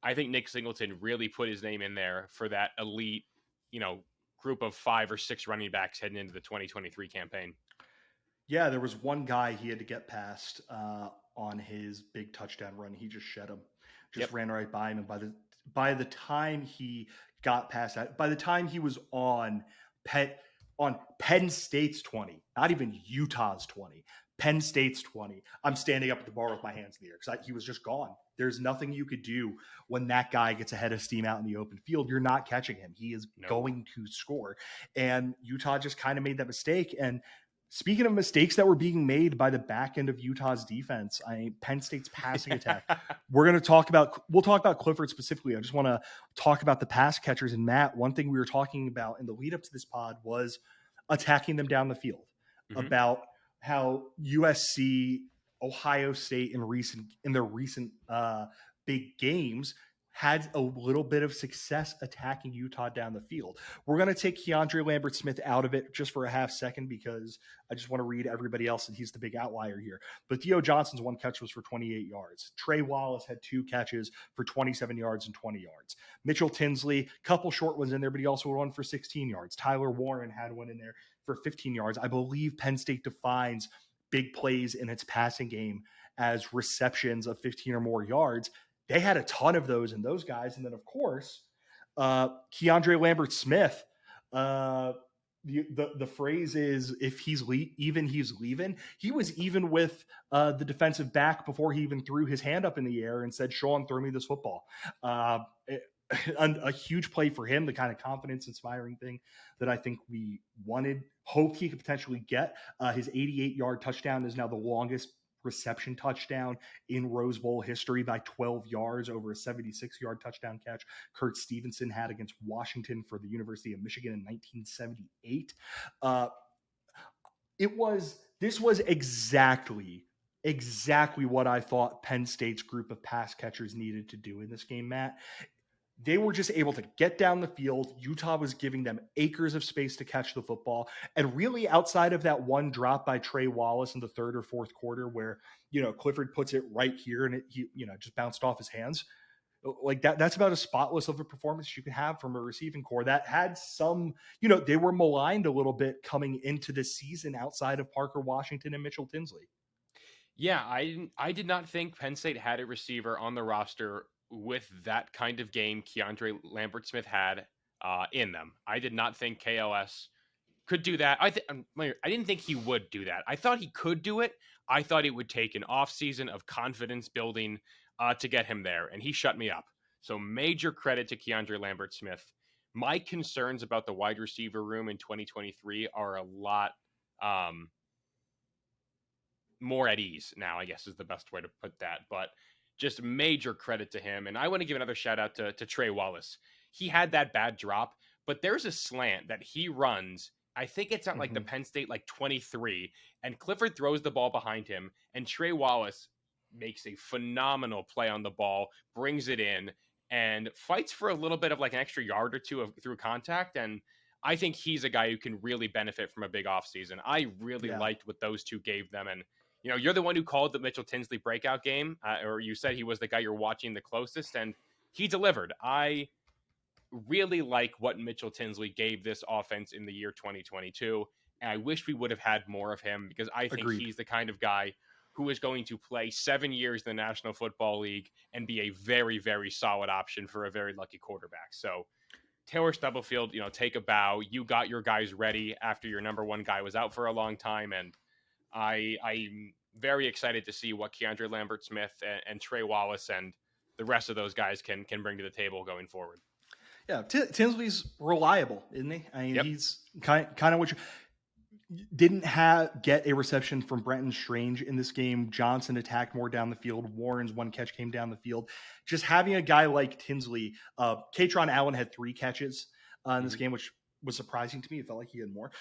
I think Nick Singleton really put his name in there for that elite, group of 5 or 6 running backs heading into the 2023 campaign. Yeah, there was one guy he had to get past on his big touchdown run. He just shed him, ran right by him. And by the time he got past that, by the time he was on Penn State's 20, not even Utah's 20, Penn State's 20, I'm standing up at the bar with my hands in the air because he was just gone. There's nothing you could do when that guy gets ahead of steam out in the open field. You're not catching him. He is going to score. And Utah just kind of made that mistake. And speaking of mistakes that were being made by the back end of Utah's defense, Penn State's passing attack. We'll talk about Clifford specifically. I just want to talk about the pass catchers. And Matt, one thing we were talking about in the lead up to this pod was attacking them down the field, about how USC, Ohio State in their recent big games had a little bit of success attacking Utah down the field. We're going to take Keandre Lambert-Smith out of it just for a half second because I just want to read everybody else, and he's the big outlier here. But Theo Johnson's one catch was for 28 yards. Trey Wallace had 2 catches for 27 yards and 20 yards. Mitchell Tinsley, couple short ones in there, but he also had one for 16 yards. Tyler Warren had one in there for 15 yards. I believe Penn State defines big plays in its passing game as receptions of 15 or more yards. They had a ton of those in those guys. And then, of course, Keandre Lambert-Smith, the phrase is, if he's he's leaving. He was even with the defensive back before he even threw his hand up in the air and said, Sean, throw me this football. A huge play for him, the kind of confidence-inspiring thing that I think we hoped he could potentially get. His 88-yard touchdown is now the longest reception touchdown in Rose Bowl history by 12 yards over a 76-yard touchdown catch Kurt Stevenson had against Washington for the University of Michigan in 1978. This was exactly what I thought Penn State's group of pass catchers needed to do in this game, Matt. They were just able to get down the field. Utah was giving them acres of space to catch the football. And really, outside of that one drop by Trey Wallace in the third or fourth quarter where, Clifford puts it right here and it just bounced off his hands. Like that's about as spotless of a performance you can have from a receiving core that had some, they were maligned a little bit coming into this season outside of Parker Washington and Mitchell Tinsley. Yeah, I did not think Penn State had a receiver on the roster with that kind of game Keandre Lambert-Smith had in them. I did not think KOS could do that. I didn't think he would do that. I thought he could do it. I thought it would take an offseason of confidence building to get him there, and he shut me up. So major credit to Keandre Lambert-Smith. My concerns about the wide receiver room in 2023 are a lot more at ease now, I guess is the best way to put that. But just major credit to him. And I want to give another shout out to Trey Wallace. He had that bad drop, but there's a slant that he runs. I think it's at like the Penn State 23, and Clifford throws the ball behind him, and Trey Wallace makes a phenomenal play on the ball, brings it in, and fights for a little bit of an extra yard or two through contact. And I think he's a guy who can really benefit from a big offseason. I really liked what those two gave them. And you're the one who called the Mitchell Tinsley breakout game, or you said he was the guy you're watching the closest, and he delivered. I really like what Mitchell Tinsley gave this offense in the year 2022, and I wish we would have had more of him because I think he's the kind of guy who is going to play 7 years in the National Football League and be a very, very solid option for a very lucky quarterback. So Taylor Stubblefield, take a bow. You got your guys ready after your number one guy was out for a long time, and I'm very excited to see what Keandre Lambert-Smith and Trey Wallace and the rest of those guys can bring to the table going forward. Yeah, Tinsley's reliable, isn't he? I mean, he's kind of what you didn't get a reception from Brenton Strange in this game. Johnson attacked more down the field. Warren's one catch came down the field. Just having a guy like Tinsley, Katron Allen had 3 catches in this game, which was surprising to me. It felt like he had more.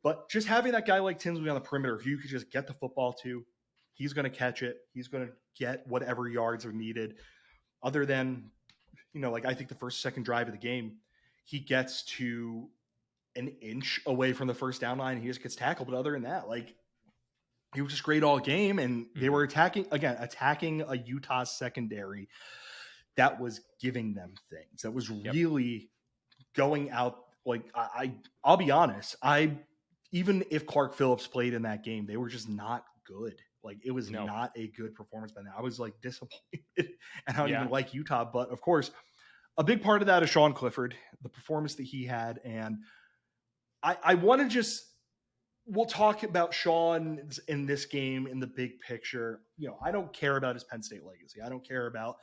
But just having that guy like Tinsley on the perimeter, who you could just get the football to, he's going to catch it. He's going to get whatever yards are needed. Other than, like I think the second drive of the game, he gets to an inch away from the first down line. And he just gets tackled. But other than that, like, he was just great all game. And they were attacking a Utah secondary that was giving them things. That was really going out. Like, I'll be honest. Even if Clark Phillips played in that game, they were just not good. Like, it was not a good performance by them. I was like disappointed, and I don't even like Utah. But of course, a big part of that is Sean Clifford, the performance that he had. And I want to we'll talk about Sean in this game in the big picture. I don't care about his Penn State legacy. I don't care about,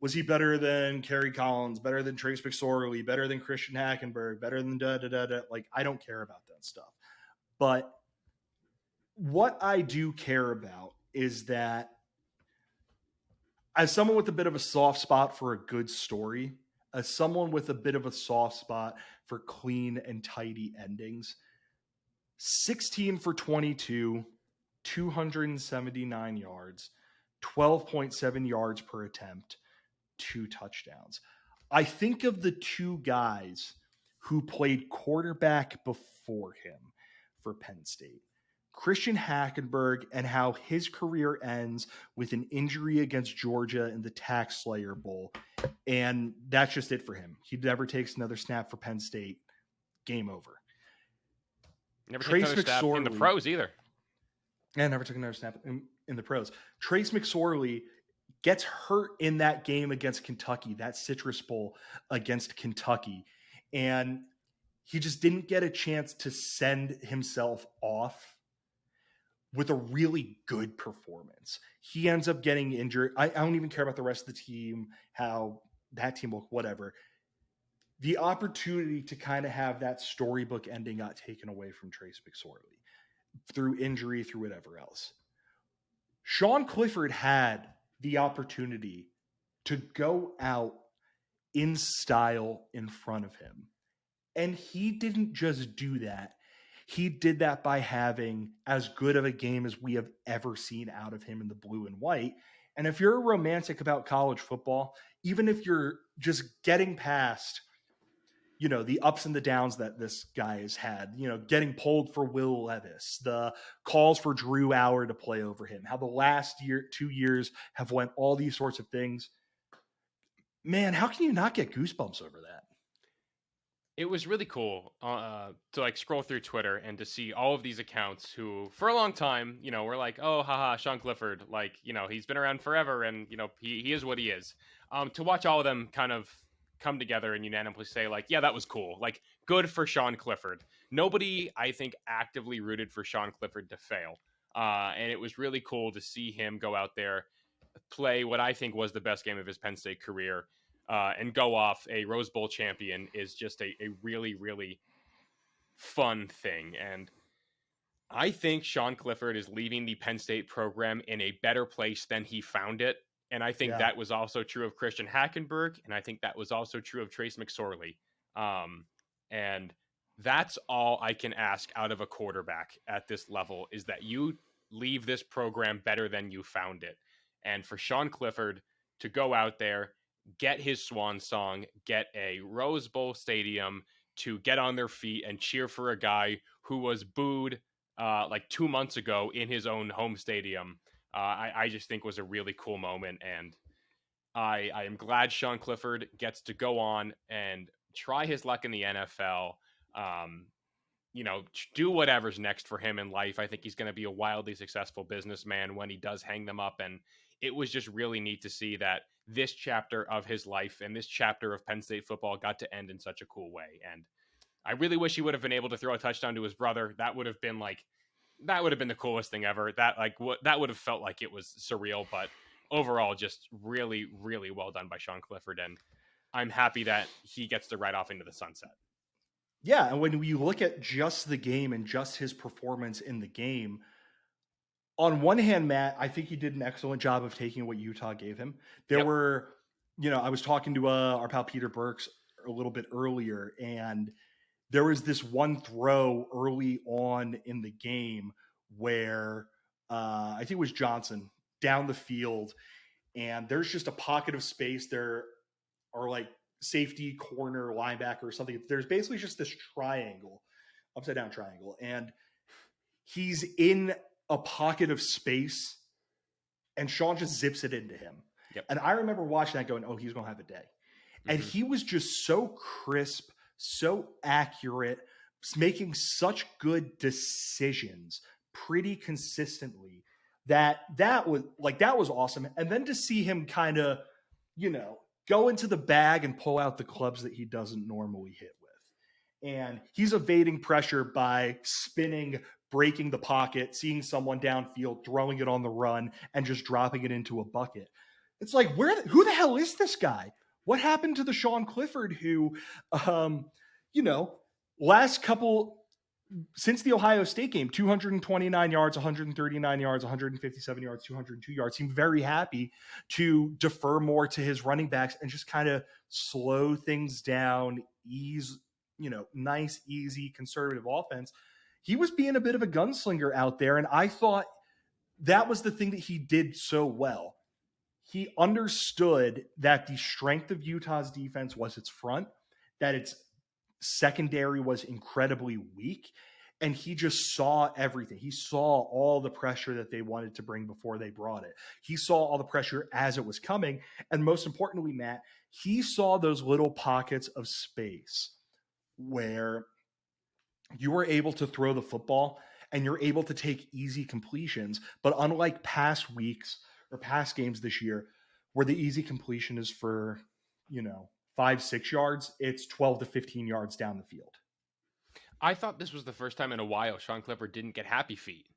was he better than Kerry Collins, better than Trace McSorley, better than Christian Hackenberg, better than da-da-da-da. Like, I don't care about that stuff. But what I do care about is that, as someone with a bit of a soft spot for a good story, as someone with a bit of a soft spot for clean and tidy endings, 16 for 22, 279 yards, 12.7 yards per attempt, 2 touchdowns. I think of the two guys who played quarterback before him for Penn State, Christian Hackenberg, and how his career ends with an injury against Georgia in the Tax Slayer Bowl. And that's just it for him. He never takes another snap for Penn State. Game over. Never took another snap in the pros either. Yeah, never took another snap in the pros. Trace McSorley gets hurt in that game against Kentucky, that Citrus Bowl against Kentucky. And he just didn't get a chance to send himself off with a really good performance. He ends up getting injured. I don't even care about the rest of the team, how that team looked, whatever. The opportunity to kind of have that storybook ending got taken away from Trace McSorley through injury, through whatever else. Sean Clifford had the opportunity to go out in style in front of him. And he didn't just do that. He did that by having as good of a game as we have ever seen out of him in the blue and white. And if you're a romantic about college football, even if you're just getting past, the ups and the downs that this guy has had, getting pulled for Will Levis, the calls for Drew Auer to play over him, how the last 2 years have went, all these sorts of things. Man, how can you not get goosebumps over that? It was really cool to like scroll through Twitter and to see all of these accounts who, for a long time, were like, oh, haha, Sean Clifford, like, he's been around forever and, he is what he is. To watch all of them kind of come together and unanimously say, like, yeah, that was cool. Like, good for Sean Clifford. Nobody, I think, actively rooted for Sean Clifford to fail. And it was really cool to see him go out there, play what I think was the best game of his Penn State career, and go off a Rose Bowl champion is just a really, really fun thing. And I think Sean Clifford is leaving the Penn State program in a better place than he found it. And I think that was also true of Christian Hackenberg. And I think that was also true of Trace McSorley. And that's all I can ask out of a quarterback at this level, is that you leave this program better than you found it. And for Sean Clifford to go out there, get his swan song, get a Rose Bowl stadium, to get on their feet and cheer for a guy who was booed like 2 months ago in his own home stadium, I just think was a really cool moment. And I am glad Sean Clifford gets to go on and try his luck in the NFL. Do whatever's next for him in life. I think he's going to be a wildly successful businessman when he does hang them up. And it was just really neat to see that this chapter of his life and this chapter of Penn State football got to end in such a cool way. And I really wish he would have been able to throw a touchdown to his brother. That would have been the coolest thing ever. That would have felt like it was surreal, but overall, just really, really well done by Sean Clifford. And I'm happy that he gets to ride off into the sunset. Yeah. And when you look at just the game and just his performance in the game, on one hand, Matt, I think he did an excellent job of taking what Utah gave him. There were, I was talking to our pal Peter Burks a little bit earlier, and there was this one throw early on in the game where I think it was Johnson down the field, and there's just a pocket of space. There are like safety, corner, linebacker, or something. There's basically just this triangle, upside down triangle, and he's in a pocket of space, and Sean just zips it into him. Yep. And I remember watching that going, oh, he's going to have a day. Mm-hmm. And he was just so crisp, so accurate, making such good decisions pretty consistently that was awesome. And then to see him kind of, go into the bag and pull out the clubs that he doesn't normally hit with. And he's evading pressure by spinning, breaking the pocket, seeing someone downfield, throwing it on the run, and just dropping it into a bucket. It's like, who the hell is this guy? What happened to the Sean Clifford who, last couple, since the Ohio State game, 229 yards, 139 yards, 157 yards, 202 yards, seemed very happy to defer more to his running backs and just kind of slow things down, nice, easy, conservative offense. He was being a bit of a gunslinger out there, and I thought that was the thing that he did so well. He understood that the strength of Utah's defense was its front, that its secondary was incredibly weak, and he just saw everything. He saw all the pressure that they wanted to bring before they brought it. He saw all the pressure as it was coming, and most importantly, Matt, he saw those little pockets of space where you were able to throw the football and you're able to take easy completions. But unlike past weeks or past games this year, where the easy completion is for, 5-6 yards, it's 12 to 15 yards down the field. I thought this was the first time in a while Sean Clifford didn't get happy feet.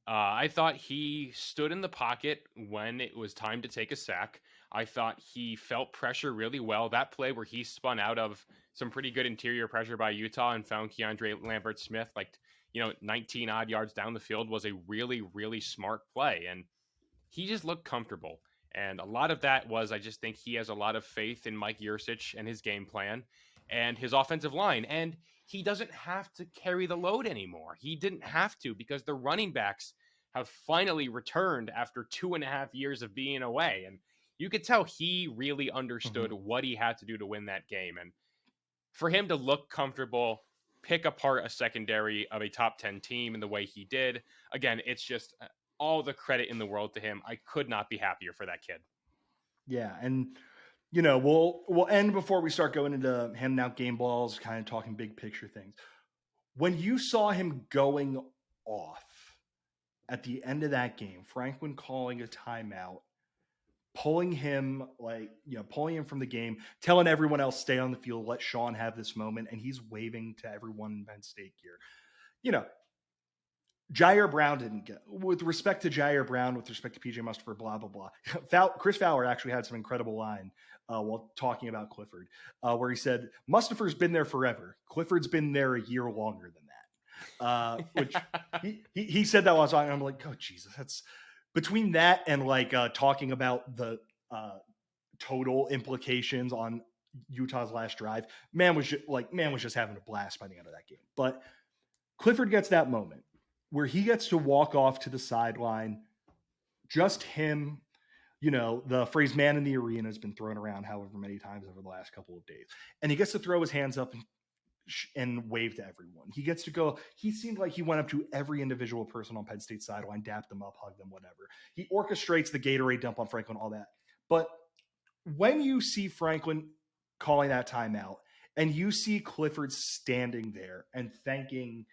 I thought he stood in the pocket when it was time to take a sack. I thought he felt pressure really well. That play where he spun out of some pretty good interior pressure by Utah and found Keandre Lambert-Smith 19 odd yards down the field was a really, really smart play. And he just looked comfortable. And a lot of that was, I just think he has a lot of faith in Mike Yurcich and his game plan and his offensive line. And he doesn't have to carry the load anymore. He didn't have to, because the running backs have finally returned after 2.5 years of being away. And you could tell he really understood what he had to do to win that game. And for him to look comfortable, pick apart a secondary of a top 10 team in the way he did, again, it's just all the credit in the world to him. I could not be happier for that kid. Yeah. And, we'll end before we start going into handing out game balls, kind of talking big picture things. When you saw him going off at the end of that game, Franklin calling a timeout, pulling him from the game, telling everyone else stay on the field, let Sean have this moment, and he's waving to everyone in Penn State gear. Jair Brown didn't get, with respect to Jair Brown, with respect to PJ Mustipher, blah, blah, blah. Chris Fowler actually had some incredible line while talking about Clifford, where he said, Mustipher's been there forever. Clifford's been there a year longer than that. Which he said that while I was talking. I'm like, oh, Jesus, that's between that and talking about the total implications on Utah's last drive. Man was just having a blast by the end of that game. But Clifford gets that moment where he gets to walk off to the sideline, just him. The phrase "man in the arena" has been thrown around however many times over the last couple of days. And he gets to throw his hands up and wave to everyone. He gets to go. He seemed like he went up to every individual person on Penn State sideline, dapped them up, hugged them, whatever. He orchestrates the Gatorade dump on Franklin, all that. But when you see Franklin calling that timeout and you see Clifford standing there and thanking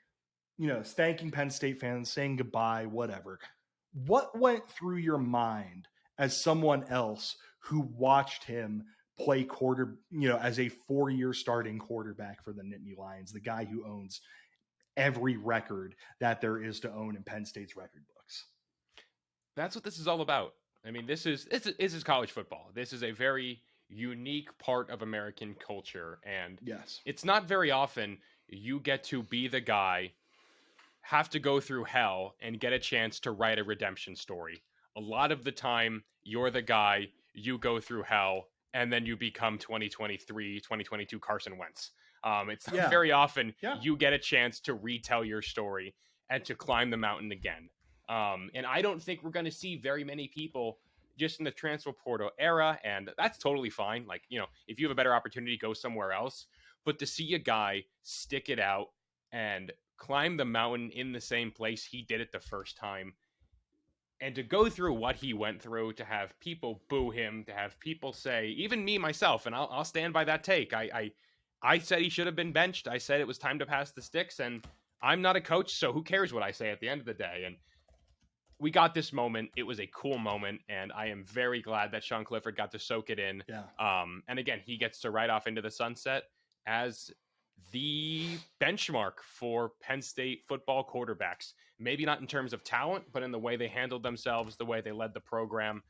Penn State fans, saying goodbye, whatever, what went through your mind as someone else who watched him play as a 4-year starting quarterback for the Nittany Lions, the guy who owns every record that there is to own in Penn State's record books? That's what this is all about. I mean, this is college football. This is a very unique part of American culture. And yes, it's not very often you get to be the guy, have to go through hell, and get a chance to write a redemption story. A lot of the time, you're the guy, you go through hell, and then you become 2023, 2022 Carson Wentz. It's not Yeah. very often Yeah. you get a chance to retell your story and to climb the mountain again. And I don't think we're going to see very many people just in the transfer portal era, and that's totally fine. Like, you know, if you have a better opportunity, go somewhere else. But to see a guy stick it out and climb the mountain in the same place he did it the first time, and to go through what he went through, to have people boo him, to have people say, even me myself, and I'll stand by that take. I said he should have been benched. I said it was time to pass the sticks, and I'm not a coach, so who cares what I say at the end of the day? And we got this moment. It was a cool moment, and I am very glad that Sean Clifford got to soak it in. Yeah. And again, he gets to ride off into the sunset as the benchmark for Penn State football quarterbacks. Maybe not in terms of talent, but in the way they handled themselves, the way they led the program.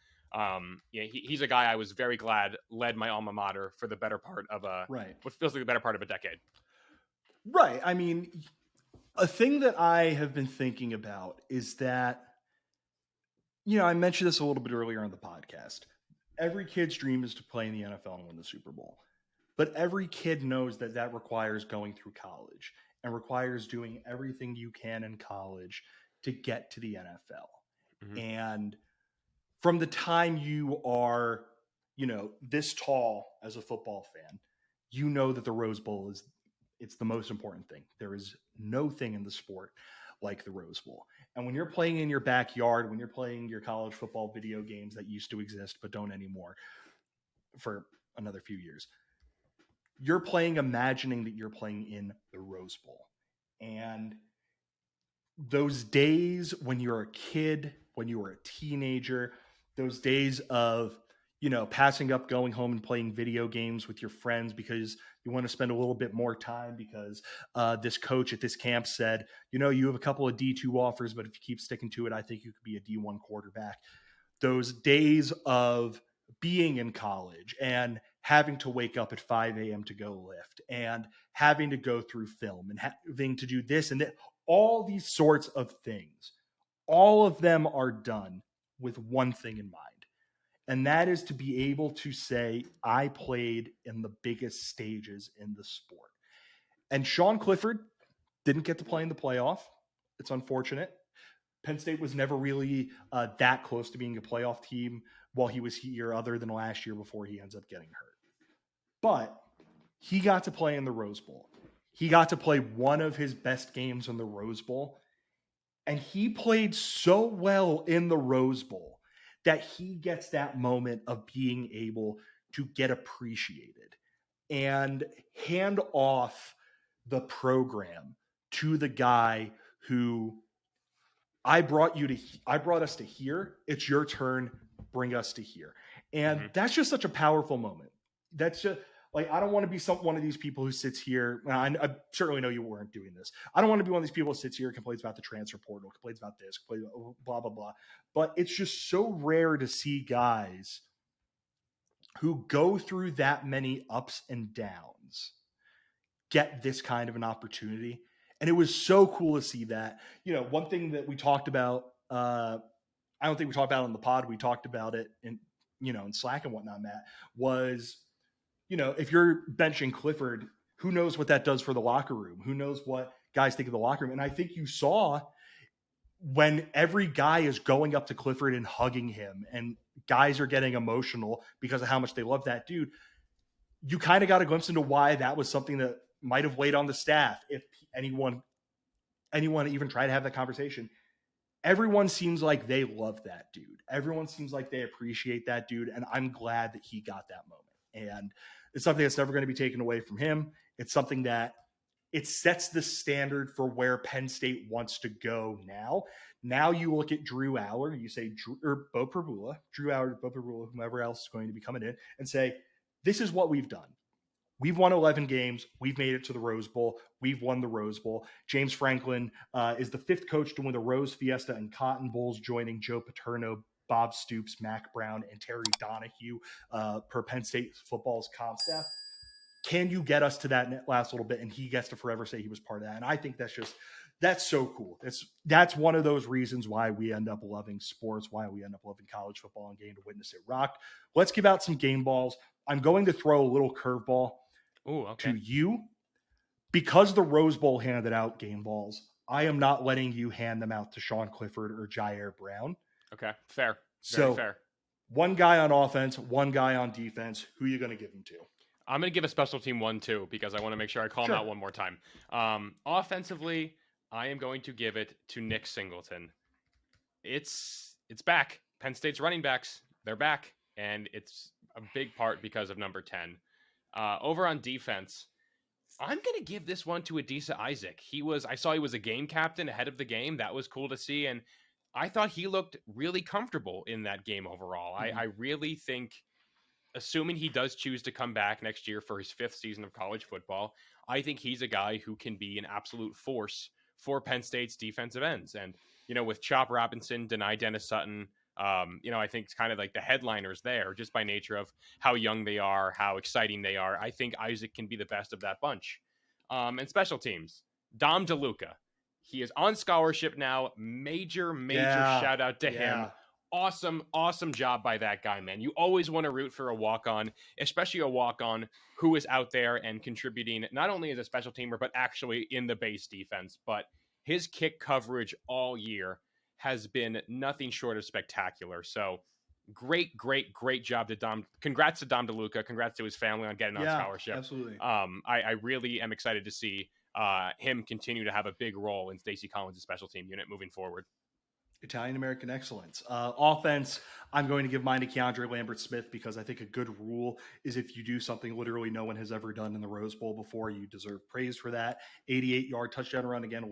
He's a guy I was very glad led my alma mater for the better part of what feels like the better part of a decade. Right. I mean, a thing that I have been thinking about is that, you know, I mentioned this a little bit earlier on the podcast. Every kid's dream is to play in the NFL and win the Super Bowl. But every kid knows that that requires going through college and requires doing everything you can in college to get to the NFL. Mm-hmm. And from the time you are, you know, this tall as a football fan, you know that the Rose Bowl it's the most important thing. There is no thing in the sport like the Rose Bowl. And when you're playing in your backyard, when you're playing your college football video games that used to exist but don't anymore for another few years, you're playing imagining that you're playing in the Rose Bowl. And those days when you're a kid, when you were a teenager, those days of, you know, passing up, going home and playing video games with your friends because you want to spend a little bit more time because this coach at this camp said, you know, you have a couple of D2 offers, but if you keep sticking to it, I think you could be a D1 quarterback. Those days of being in college and having to wake up at 5 a.m. to go lift and having to go through film and having to do this and that, all these sorts of things, all of them are done with one thing in mind. And that is to be able to say, I played in the biggest stages in the sport. And Sean Clifford didn't get to play in the playoff. It's unfortunate. Penn State was never really that close to being a playoff team while he was here, other than last year before he ends up getting hurt. But he got to play in the Rose Bowl. He got to play one of his best games in the Rose Bowl. And he played so well in the Rose Bowl that he gets that moment of being able to get appreciated and hand off the program to the guy who I brought us to here. It's your turn. Bring us to here. And that's just such a powerful moment. That's just like, I don't want to be one of these people who sits here. I certainly know you weren't doing this. I don't want to be one of these people who sits here, complains about the transfer portal, complains about this, blah, blah, blah. But it's just so rare to see guys who go through that many ups and downs get this kind of an opportunity. And it was so cool to see that. You know, one thing that we talked about, I don't think we talked about it on the pod. We talked about it in Slack and whatnot, Matt, was, you know, if you're benching Clifford, who knows what that does for the locker room? Who knows what guys think of the locker room? And I think you saw when every guy is going up to Clifford and hugging him and guys are getting emotional because of how much they love that dude, you kind of got a glimpse into why that was something that might have weighed on the staff. If anyone even tried to have that conversation, everyone seems like they love that dude. Everyone seems like they appreciate that dude. And I'm glad that he got that moment. And it's something that's never going to be taken away from him. It's something that it sets the standard for where Penn State wants to go now. Now you look at Drew Aller, you say, Bo Prabula, Drew Aller, Bo Prabula, whomever else is going to be coming in, and say, this is what we've done. We've won 11 games. We've made it to the Rose Bowl. We've won the Rose Bowl. James Franklin is the fifth coach to win the Rose Fiesta and Cotton Bowls, joining Joe Paterno, Bob Stoops, Mac Brown, and Terry Donahue per Penn State football's comp staff. Can you get us to that last little bit? And he gets to forever say he was part of that. And I think that's so cool. That's one of those reasons why we end up loving sports, why we end up loving college football and getting to witness it rock. Let's give out some game balls. I'm going to throw a little curveball Ooh, okay. to you. Because the Rose Bowl handed out game balls, I am not letting you hand them out to Sean Clifford or Jair Brown. Okay, fair. Very So fair. one guy on offense, one guy on defense. Who are you going to give them to? I'm going to give a special team one, too, because I want to make sure I call him out one more time. Offensively, I am going to give it to Nick Singleton. It's back. Penn State's running backs, they're back, and it's a big part because of number 10. Over on defense, I'm going to give this one to Adisa Isaac. I saw he was a game captain ahead of the game. That was cool to see, and I thought he looked really comfortable in that game overall. Mm-hmm. I really think, assuming he does choose to come back next year for his 5th season of college football, I think he's a guy who can be an absolute force for Penn State's defensive ends. And, with Chop Robinson, Denai Dennis Sutton, I think it's kind of like the headliners there just by nature of how young they are, how exciting they are. I think Isaac can be the best of that bunch. And special teams, Dom DeLuca. He is on scholarship now. Major shout out to him. Awesome job by that guy, man. You always want to root for a walk-on, especially a walk-on who is out there and contributing not only as a special teamer, but actually in the base defense. But his kick coverage all year has been nothing short of spectacular. So great job to Dom. Congrats to Dom DeLuca. Congrats to his family on getting on scholarship. Absolutely. I really am excited to see him continue to have a big role in Stacey Collins' special team unit moving forward. Italian-American excellence. Offense, I'm going to give mine to Keandre Lambert-Smith because I think a good rule is if you do something literally no one has ever done in the Rose Bowl before, you deserve praise for that. 88-yard touchdown run, again,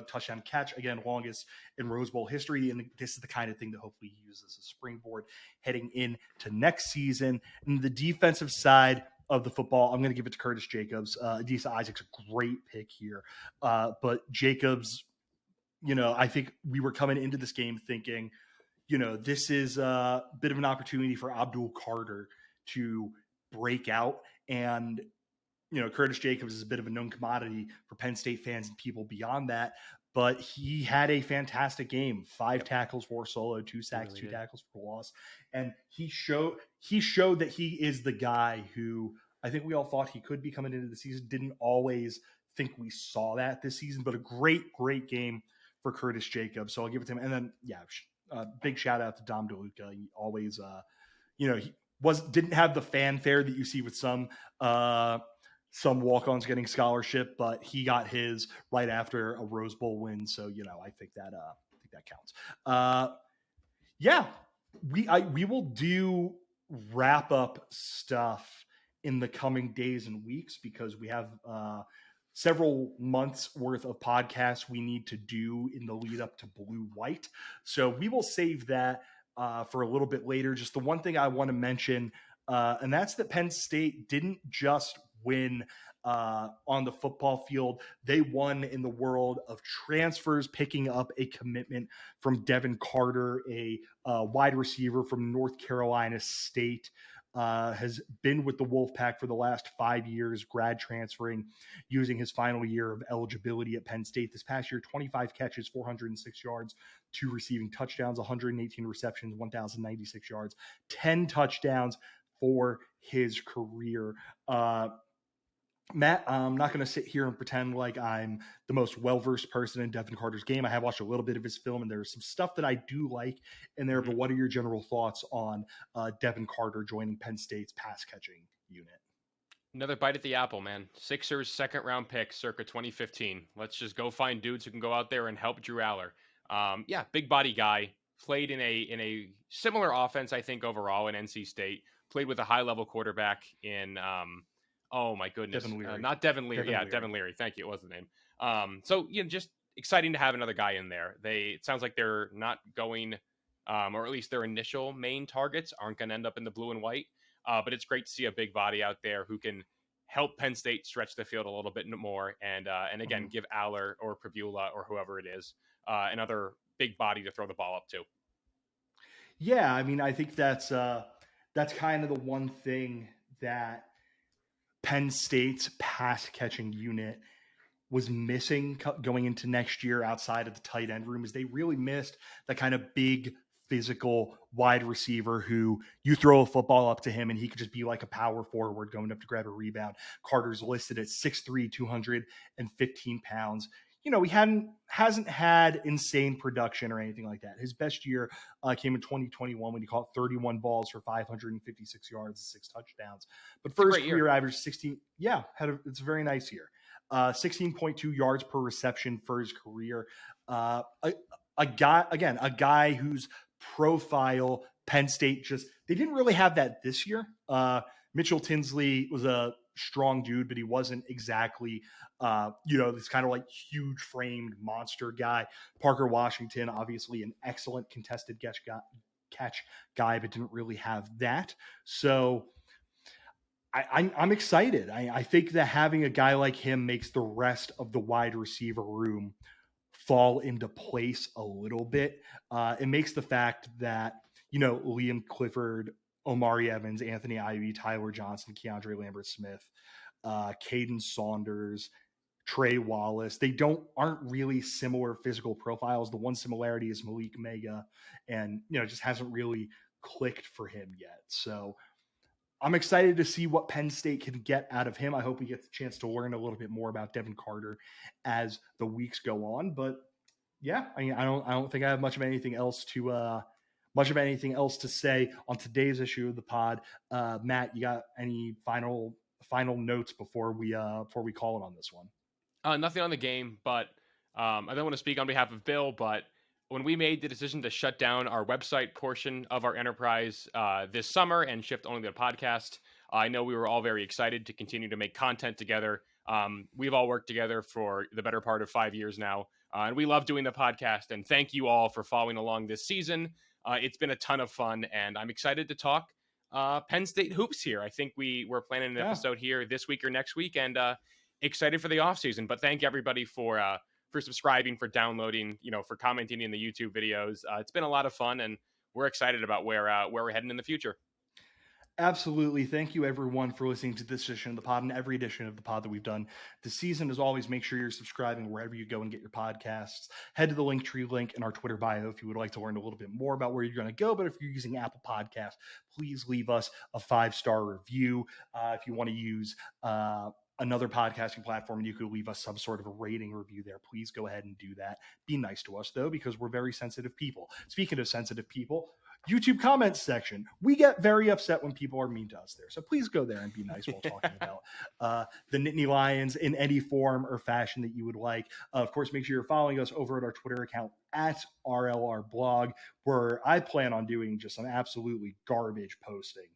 touchdown catch, again, longest in Rose Bowl history. And this is the kind of thing that hopefully he uses as a springboard heading into next season. And the defensive side of the football, I'm going to give it to Curtis Jacobs. Adisa Isaac's a great pick here. But Jacobs, I think we were coming into this game thinking, this is a bit of an opportunity for Abdul Carter to break out. And, Curtis Jacobs is a bit of a known commodity for Penn State fans and people beyond that. But he had a fantastic game, 5 tackles, 4 solo, 2 sacks, really 2 tackles for loss. And he showed that he is the guy who I think we all thought he could be coming into the season. Didn't always think we saw that this season, but a great game for Curtis Jacobs. So I'll give it to him. And then, big shout out to Dom DeLuca. He always, he didn't have the fanfare that you see with some walk-ons getting scholarship, but he got his right after a Rose Bowl win. So, I think that counts. We will do wrap up stuff in the coming days and weeks because we have, several months worth of podcasts we need to do in the lead up to Blue White. So we will save that for a little bit later. Just the one thing I want to mention, and that's that Penn State didn't just win on the football field. They won in the world of transfers, picking up a commitment from Devin Carter, a wide receiver from North Carolina State. Has been with the Wolfpack for the last 5 years, grad transferring, using his final year of eligibility at Penn State. This past year, 25 catches, 406 yards, 2 receiving touchdowns, 118 receptions, 1,096 yards, 10 touchdowns for his career. Matt, I'm not going to sit here and pretend like I'm the most well-versed person in Devin Carter's game. I have watched a little bit of his film, and there's some stuff that I do like in there. But what are your general thoughts on Devin Carter joining Penn State's pass-catching unit? Another bite at the apple, man. Sixers second-round pick circa 2015. Let's just go find dudes who can go out there and help Drew Aller. Big body guy. Played in a similar offense, I think, overall in NC State. Played with a high-level quarterback in oh my goodness. Devin Leary. Not Devin Leary. Devin Leary. Thank you. It was the name. Just exciting to have another guy in there. It sounds like they're not going, or at least their initial main targets aren't going to end up in the blue and white. But it's great to see a big body out there who can help Penn State stretch the field a little bit more. And again, give Aller or Pavula or whoever it is, another big body to throw the ball up to. Yeah. I mean, I think that's kind of the one thing that Penn State's pass-catching unit was missing going into next year outside of the tight end room is they really missed that kind of big physical wide receiver who you throw a football up to him and he could just be like a power forward going up to grab a rebound. Carter's listed at 6'3", 215 pounds. You know, he hasn't had insane production or anything like that. His best year came in 2021 when he caught 31 balls for 556 yards and 6 touchdowns. But for his career average, 16. Yeah, it's a very nice year. 16.2 yards per reception for his career. A guy whose profile Penn State they didn't really have that this year. Mitchell Tinsley was a strong dude, but he wasn't exactly, this kind of like huge framed monster guy. Parker Washington, obviously an excellent contested catch guy, but didn't really have that. So I'm excited. I think that having a guy like him makes the rest of the wide receiver room fall into place a little bit. It makes the fact that, Liam Clifford, Omari Evans, Anthony Ivey, Tyler Johnson, Keandre Lambert-Smith, Caden Saunders, Trey Wallace, aren't really similar physical profiles. The one similarity is Malik Mega, and, just hasn't really clicked for him yet. So I'm excited to see what Penn State can get out of him. I hope we get the chance to learn a little bit more about Devin Carter as the weeks go on. But yeah, I don't think I have much of anything else to say on today's issue of the pod. Matt, you got any final notes before we call it on this one? Nothing on the game, but I don't want to speak on behalf of Bill, but when we made the decision to shut down our website portion of our enterprise this summer and shift only to the podcast, I know we were all very excited to continue to make content together. We've all worked together for the better part of 5 years now, and we love doing the podcast. And thank you all for following along this season. It's been a ton of fun, and I'm excited to talk Penn State hoops here. I think we're planning an episode here this week or next week, and excited for the offseason. But thank everybody for subscribing, for downloading, for commenting in the YouTube videos. It's been a lot of fun, and we're excited about where we're heading in the future. Absolutely. Thank you, everyone, for listening to this edition of the pod and every edition of the pod that we've done this season. As always, make sure you're subscribing wherever you go and get your podcasts. Head to the Linktree link in our Twitter bio if you would like to learn a little bit more about where you're going to go. But if you're using Apple Podcasts, please leave us a 5-star review. If you want to use another podcasting platform and you could leave us some sort of a rating review there, please go ahead and do that. Be nice to us, though, because we're very sensitive people. Speaking of sensitive people, YouTube comments section. We get very upset when people are mean to us there. So please go there and be nice while talking about the Nittany Lions in any form or fashion that you would like. Of course, make sure you're following us over at our Twitter account at RLR Blog, where I plan on doing just some absolutely garbage posting,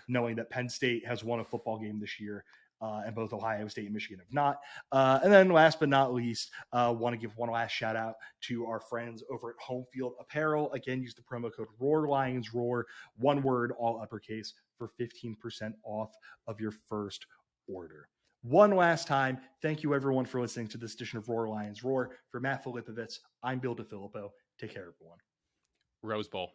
knowing that Penn State has won a football game this year. And both Ohio State and Michigan have not. And then last but not least, want to give one last shout out to our friends over at Home Field Apparel. Again, use the promo code Roar Lions Roar, one word, all uppercase, for 15% off of your first order. One last time, thank you everyone for listening to this edition of Roar Lions Roar. For Matt Filipovitz, I'm Bill DeFilippo. Take care, everyone. Rose Bowl.